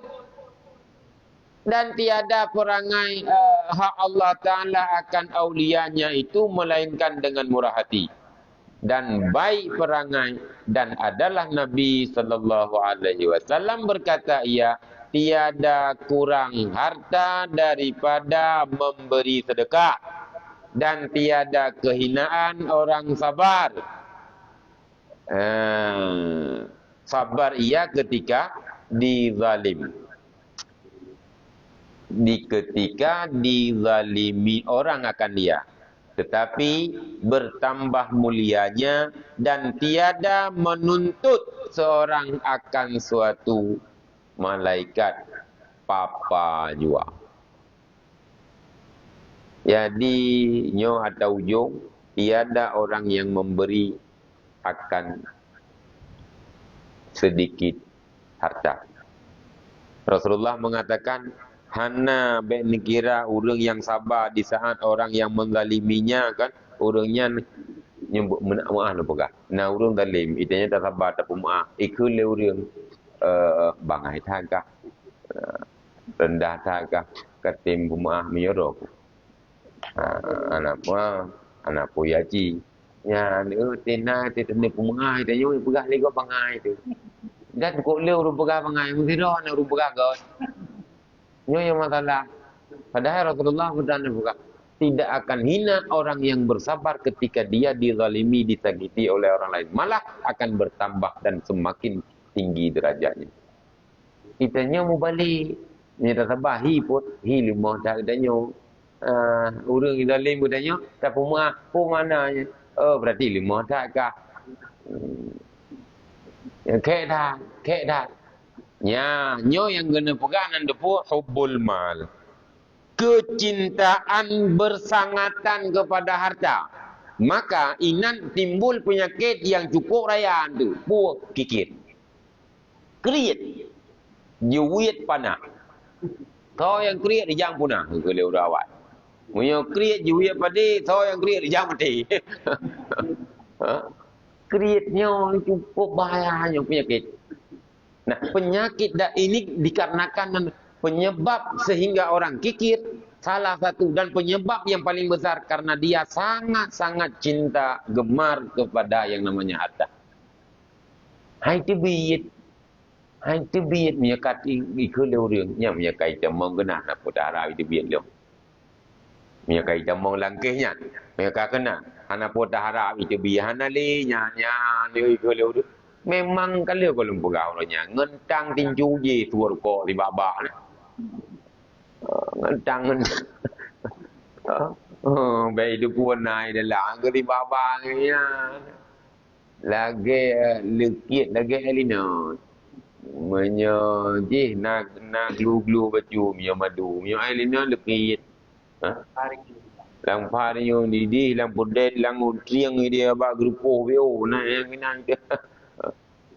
A: dan tiada perangai hak Allah Ta'ala akan aulianya itu melainkan dengan murah hati dan baik perangai. Dan adalah Nabi sallallahu alaihi wasallam berkata, ia tiada kurang harta daripada memberi sedekah, dan tiada kehinaan orang sabar. Sabar ia ketika dizalim. Ketika dizalimi orang akan dia, tetapi bertambah mulianya dan tiada menuntut seorang akan suatu malaikat papa jua. Jadi nyo atau ujung tiada orang yang memberi akan sedikit harta. Rasulullah mengatakan, hana baik kira orang yang sabar di saat orang yang menzaliminya kan, orangnya nyebut maaf nak pegah. Nah orang zalim, itanya tak sabar tak maaf. Ikut le orang bangai thagah, rendah thagah, katim maaf menyorok. Anak puyaji. Ya ni tena tetene maaf itanya pegah lego bangai tu. Dan kok le orang pegah bangai, mesti dah nak orang pegah kau. Ini yang masalah. Padahal Rasulullah berkata, tidak akan hina orang yang bersabar ketika dia dizalimi, disakiti oleh orang lain. Malah akan bertambah dan semakin tinggi derajatnya. Kitanya mau balik. Ini tak sabar. Hi limah tak katanya. Orang zalim katanya. Tak pumah. Mananya. Oh berarti limah tak kah? Kek dah. Ya, nyo yang kena pegang anda pun hubbul mal. Kecintaan bersangatan kepada harta. Maka inan timbul penyakit yang cukup raya tu. Buat kikir. Kriit. Juwit panah. Kau yang kriit dijang punah. Kalau udah awal. Munyo kriit juwit padi. Kau yang kriit dijang mati. Kriitnya cukup bahayanya penyakit. Nah, penyakit ini dikarenakan penyebab sehingga orang kikir. Salah satu dan penyebab yang paling besar karena dia sangat-sangat cinta, gemar kepada yang namanya harta. Hai tibiyit menyekat ikut orang yang menyekat itu mengenal nak putara itu biar dia. Mia kai jamong langkehnya. Mia ka kena. Hana pota harap itu bihana le nya ni ko le. Memang kalau ko lum pegau nya ngentang tinju je tuar ko di baba ni. Ngentang ngentang. Baik itu pun naik dah lah ke di baba ni ya. Lagi lekit lagi elina. Menyo je nak glu-glu baju mio madu. Mio elina lekit. Ha? Lang parinyo ni di lang pudet lang utriang dia ba grupo veo na yang kena.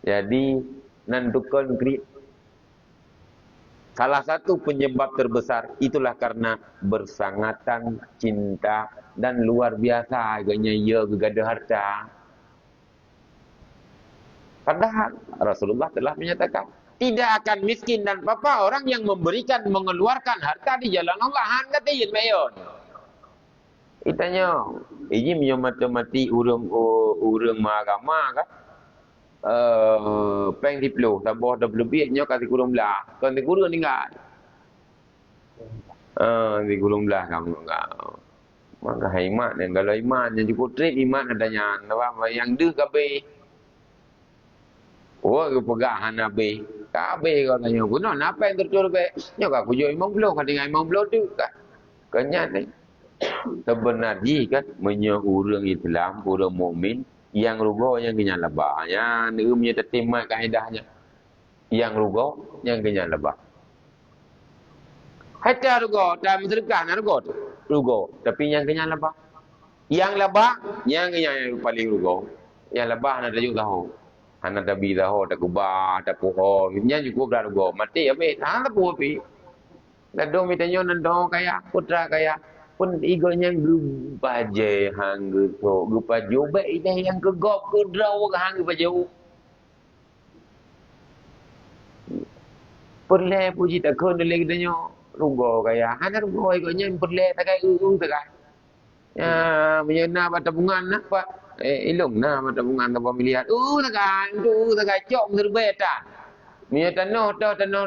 A: Jadi nan tukon kri. Salah satu penyebab terbesar itulah karena bersangatan cinta dan luar biasa agaknya ia gegada harta. Padahal Rasulullah telah menyatakan tidak akan miskin dan apa orang yang memberikan mengeluarkan harta di jalan Allah. Handa tiyin mayon. Itanya, ini punya mati urang agama kan? Peng diplo, tambah dah lebih nyo kasih kurang belah. Kan di kurang tinggal. Di kurang belah kamu enggak. Maka iman dan kalau iman yang cukup trade iman adanya. Apa yang deh kabe. Oh, kepegahan abe. Kabe katanya. Guna apa yang tercur be? Nyo ka kujo imam blow kan dengan imam blow tu kan. Kenyat ni. Sebenarnya kan menyurang Islam, orang mukmin yang rugo yang kena lebah. Yang dia punya tertimat kaedahnya. Yang rugo yang kena lebah. Hatta rugo, dalam sedekah nak rugo tu. Rugo, tapi yang kena lebah. Yang lebah, yang kena yang paling rugo. Yang lebah nak tajuk tahu. Hana tabi tahu, tak kubah, tak puho. Yang cukup dah rugo. Mati habis, tak puho api. Dado mitanya nando kaya, putra kaya. Pun igonya gupaje hang guto gupajo baik dah yang kegop ke draw ke hang gupajo perle puji tak kon le kitanya rugo kaya hana rugo igonya perle tak kai tak kai ya menyena batabungan apa ilung na batabungan ta pemilihan tak kai cok terbeta mia tanah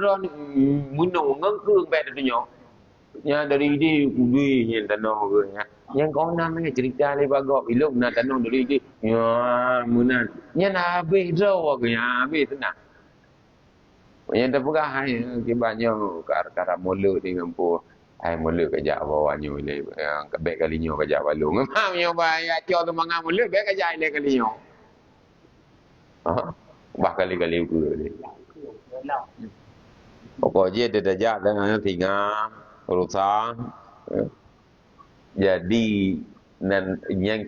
A: ron munung ngengkeung bet dunya. Ya dari dia kudui yang tanah ke ya. Yang kau nak ni cerita le bagok ilung nak tanah dari dia. Ya munan. Nya nak habis draw ke ya habis tenang. Yang terpegah hai kibannya kara mulut di ngampu. Ai mulut kejak bawahnya le yang kebek kalinya kejak balung. Memang yo bayar cok tu mangang mulut bek kejak le kalinya. Bah kali-kali ke le. Pokoknya dia dajak dengan tinggal urusan jadi dan yang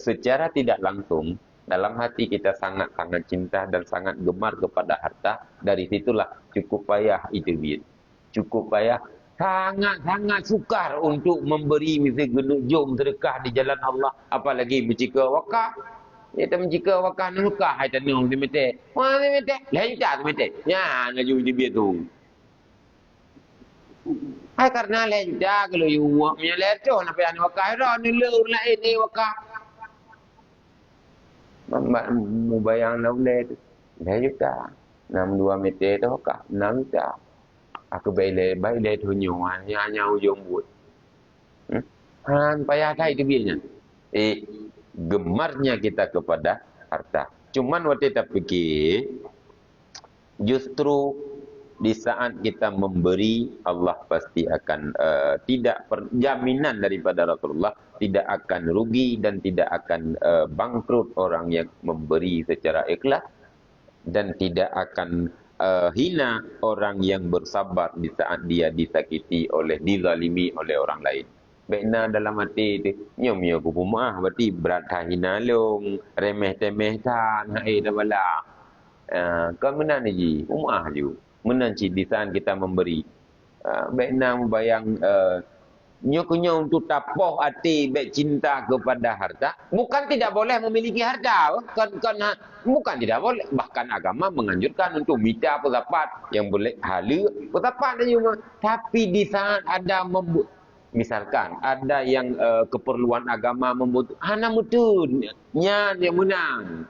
A: secara tidak langsung dalam hati kita sangat-sangat cinta dan sangat gemar kepada harta. Dari situlah cukup payah itu biar cukup payah sangat-sangat sukar untuk memberi misalnya jom sedekah di jalan Allah, apalagi mencika wakaf. Kita mencika wakaf nukah hai tanung di mete wah di mete lain tak mete ya ngaju di biar tu. Hai karena lenja kalau you punya leto nak payah wakaf ro ni leu lain ni wakaf. Mu bayang lau le 2 juta. 62 meter tu wakaf 6 juta. Aku baile tu nyuan nya ujung buat. Han payah tai tu biarnya. Gemarnya kita kepada harta. Cuman waktu kita fikir justru di saat kita memberi, Allah pasti akan tidak jaminan daripada Rasulullah tidak akan rugi dan tidak akan bangkrut orang yang memberi secara ikhlas dan tidak akan hina orang yang bersabar di saat dia disakiti dizalimi oleh orang lain. Baiklah dalam hati tu nyom aku pumah berarti berat hina long remeh temeh tan hai dah bala. Kau menan ni pumah ju. Menanci di saat kita memberi. Baiklah membayang nyokunya untuk tapoh hati baik cinta kepada harta. Bukan tidak boleh memiliki harta. Bukan tidak boleh. Bahkan agama menganjurkan untuk minta pezapat yang boleh halu pezapat juga. Tapi di saat ada misalkan ada yang keperluan agama membutuhkan hana mutun nya dia menang.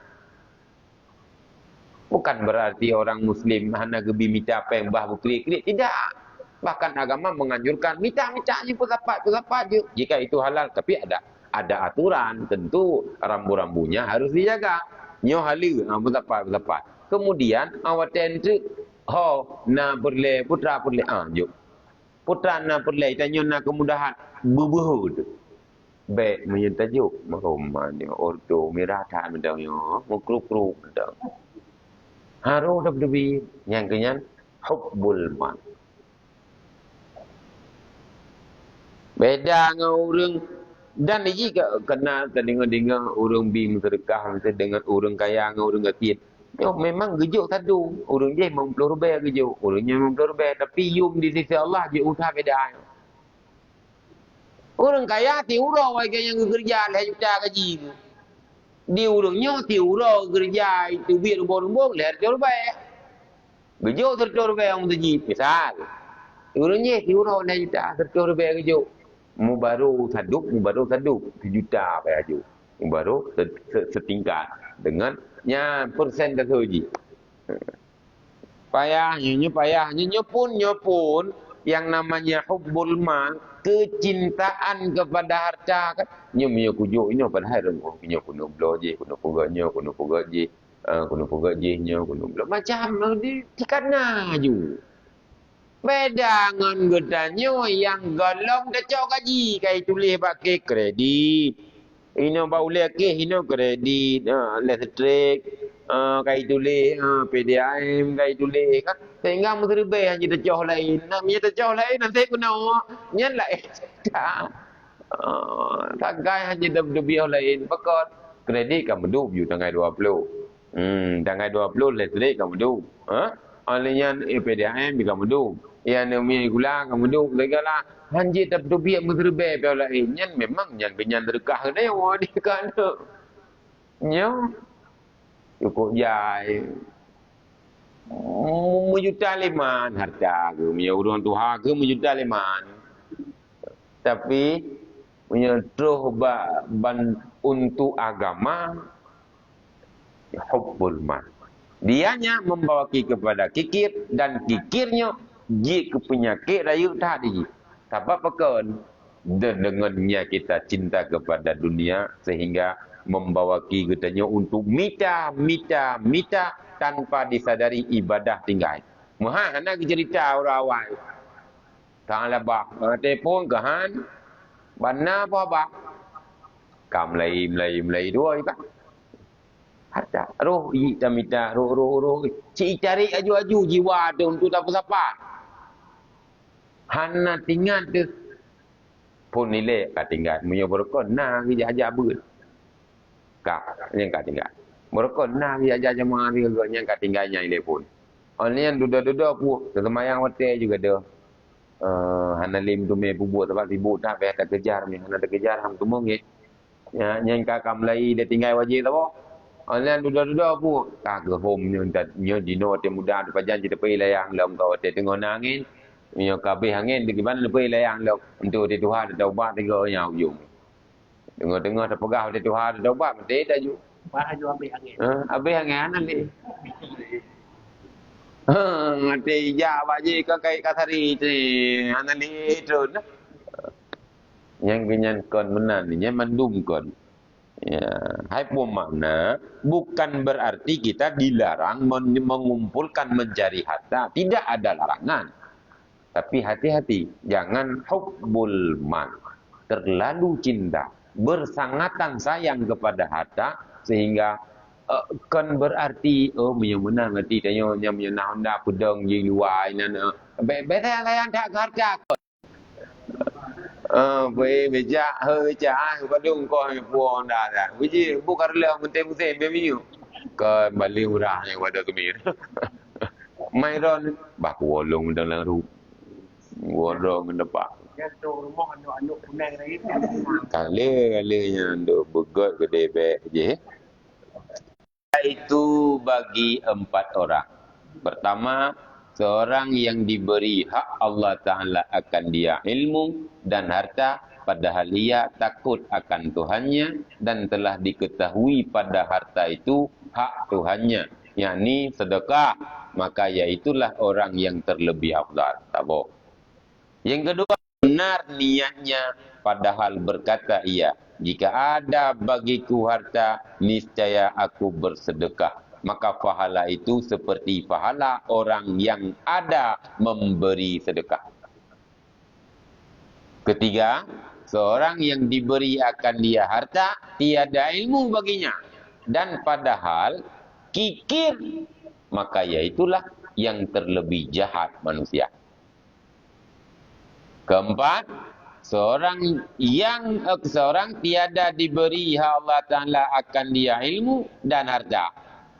A: Bukan berarti orang muslim hana gebi minta apa yang bah bukri tidak. Bahkan agama menganjurkan minta je pendapat je. Jika itu halal, tapi ada aturan. Tentu rambu-rambunya harus dijaga. Nyo hala pendapat. Kemudian awak tentu na perle putra perle juk. Putra na perle tanya na kemudahan bubuh tu. Baik menyentajuk mahumman ordo mirata mendang yo mukruk-kruk mendang. Haru dabi yang kenyan hubbul mal. Beda dengan orang dan ini kena dengar orang bim sedekah dengan orang kaya dengan orang kecil. Yo memang gejuk satu. Orang je RM50 gejuk. Orangnya RM50 tapi yum di sisi Allah je usah beda. Orang kaya tiura warga yang kerja lah juta gaji tu. Dia orangnya tiura kerja itu biar rumbung-rumbung lah RM100. Gejuk RM100 orang gaji misal. Orangnya tiura lah juta RM100 gejuk. Mubaru saduk sejuta bayar. Mubaru setingkat dengan persen tersuji. Payahnya pun yang namanya hubbul mal, kecintaan kepada harta kan. Nyo kujuk nyo padahal nyo kuno bloje, kuno pugaje, macam di tikana ju. Beda dengan gedanyo yang golong kacau gaji kai tulis pakai kredit. Ino baule ke ino kredit, listrik, kai tulis PDAM kai tulis kan. Sehingga menterbe hanya terjauh lain. Namanya terjauh lain nanti kena nyan lain. Tagai hanya debiah lain. Pakot kredit kamu duk ju tanggal 20. Tanggal 20 listrik kamu duk. Olehnya PDAM kamu duk. Yang namanya gula kamu duk segala hanji terbiak menterbe pula nyan memang nyan benyan derkah dia di kan. Nyo cukup jai. Menjuta leman harta ke punya orang Tuhan ke menjuta leman. Tapi punya terus ban untuk agama hubbul mal. Dianya membawa kepada kikir dan kikirnya je ke penyakit raya tak di. Sebab pekan dengannya kita cinta kepada dunia sehingga membawa kitanya untuk mita tanpa disadari ibadah tinggal. Muha anak cerita orang awal. Tak ada bah telefon kahan. Bana apa bah? Kam Melayu dua ikan. Harta roh ita mita roh cik cari aju jiwa tu untuk apa. Hana tinggal tu pun nilai kat tinggal punya berkon nah aja ber kak yang kat tinggal berkon nah aja jemaah dia yang kat tinggalnya nilai pun orang duda pu semayang hotel juga ada hana lim tu me bubuk tempat sibuk tak payah tak kejar ni hana tak kejar hang tumong ye yang kakak Melayu dia tinggal wajib tahu orang duda pu kak ke home nyo dino te muda depan janji tepi layang lam kau te tengok angin Mio kabeh angin di mana lebih layang lok untuk di Tuhan ada ubat tiga yang ujung. Tengok terpegah di Tuhan ada ubat mesti dah ju.
B: Bah ju habis angin.
A: Habis angin nanti. Mati ja baji ke kai kasari tu anali terus. Yang kenyan kon menan ni mandum kon. Ya, hai pun makna bukan berarti kita dilarang mengumpulkan mencari harta, tidak ada larangan. Tapi hati-hati, jangan hubbul mal, terlalu cinta, bersangatan sayang kepada harta sehingga kan berarti menang nanti tanya nya Honda pedang je luar nana. Betul yang tak harta. Beja beja badung ko puan dah. Biji bukan le muntem bemiu. Ke balik urah yang pada kemir. Mairon bak wolong dalam ru. Worong mendepak.
B: Dia tu rumah anak kuning lagi.
A: Kali-kalinya duk begot gede bek je. Itu bagi 4 orang. Pertama, seorang yang diberi hak Allah Ta'ala akan dia ilmu dan harta, padahal ia takut akan Tuhannya dan telah diketahui pada harta itu hak Tuhannya, yakni sedekah, maka iaitulah orang yang terlebih afdal. Tak boleh. Yang kedua, benar niatnya padahal berkata ia, jika ada bagiku harta, niscaya aku bersedekah. Maka pahala itu seperti pahala orang yang ada memberi sedekah. Ketiga, seorang yang diberi akan dia harta, tiada ilmu baginya. Dan padahal kikir, maka iaitulah yang terlebih jahat manusia. Keempat, seorang tiada diberi Allah Ta'ala akan dia ilmu dan harta.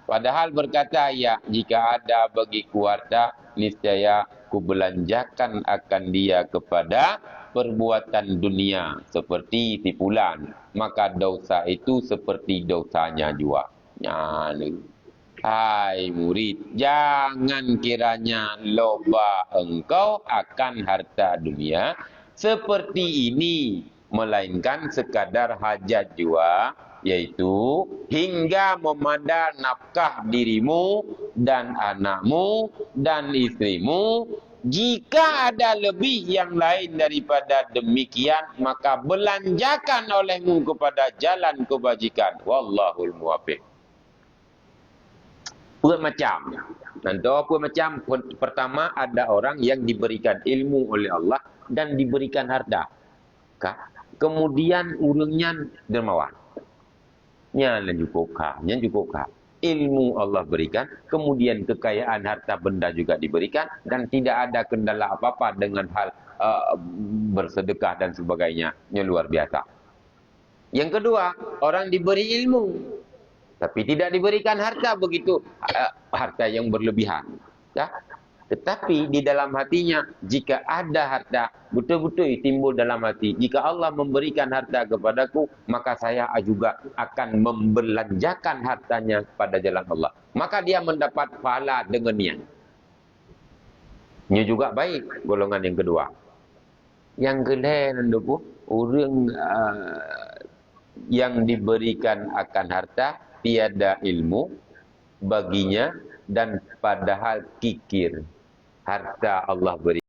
A: Padahal berkata ia, jika ada bagiku harta, niscaya ku belanjakan akan dia kepada perbuatan dunia seperti tipulan. Maka dosa itu seperti dosanya jua. Hai murid, jangan kiranya loba engkau akan harta dunia seperti ini, melainkan sekadar hajat jua, yaitu hingga memada nafkah dirimu dan anakmu dan istrimu. Jika ada lebih yang lain daripada demikian, maka belanjakan olehmu kepada jalan kebajikan. Wallahul muwaffiq. Macam. Nanti apa macam? Pertama, ada orang yang diberikan ilmu oleh Allah dan diberikan harta. Kemudian urangnya dermawan. Yang cukup kah. Ilmu Allah berikan, kemudian kekayaan harta benda juga diberikan, dan tidak ada kendala apa-apa dengan hal bersedekah dan sebagainya. Yang luar biasa. Yang kedua, orang diberi ilmu, tapi tidak diberikan harta begitu, harta yang berlebihan. Ya? Tetapi di dalam hatinya, jika ada harta, betul-betul timbul dalam hati, jika Allah memberikan harta kepadaku, maka saya juga akan membelanjakan hartanya pada jalan Allah. Maka dia mendapat pahala dengan niat. Ini juga baik, golongan yang kedua. Yang kedua, orang yang diberikan akan harta, tiada ilmu baginya, dan padahal kikir. Harta Allah beri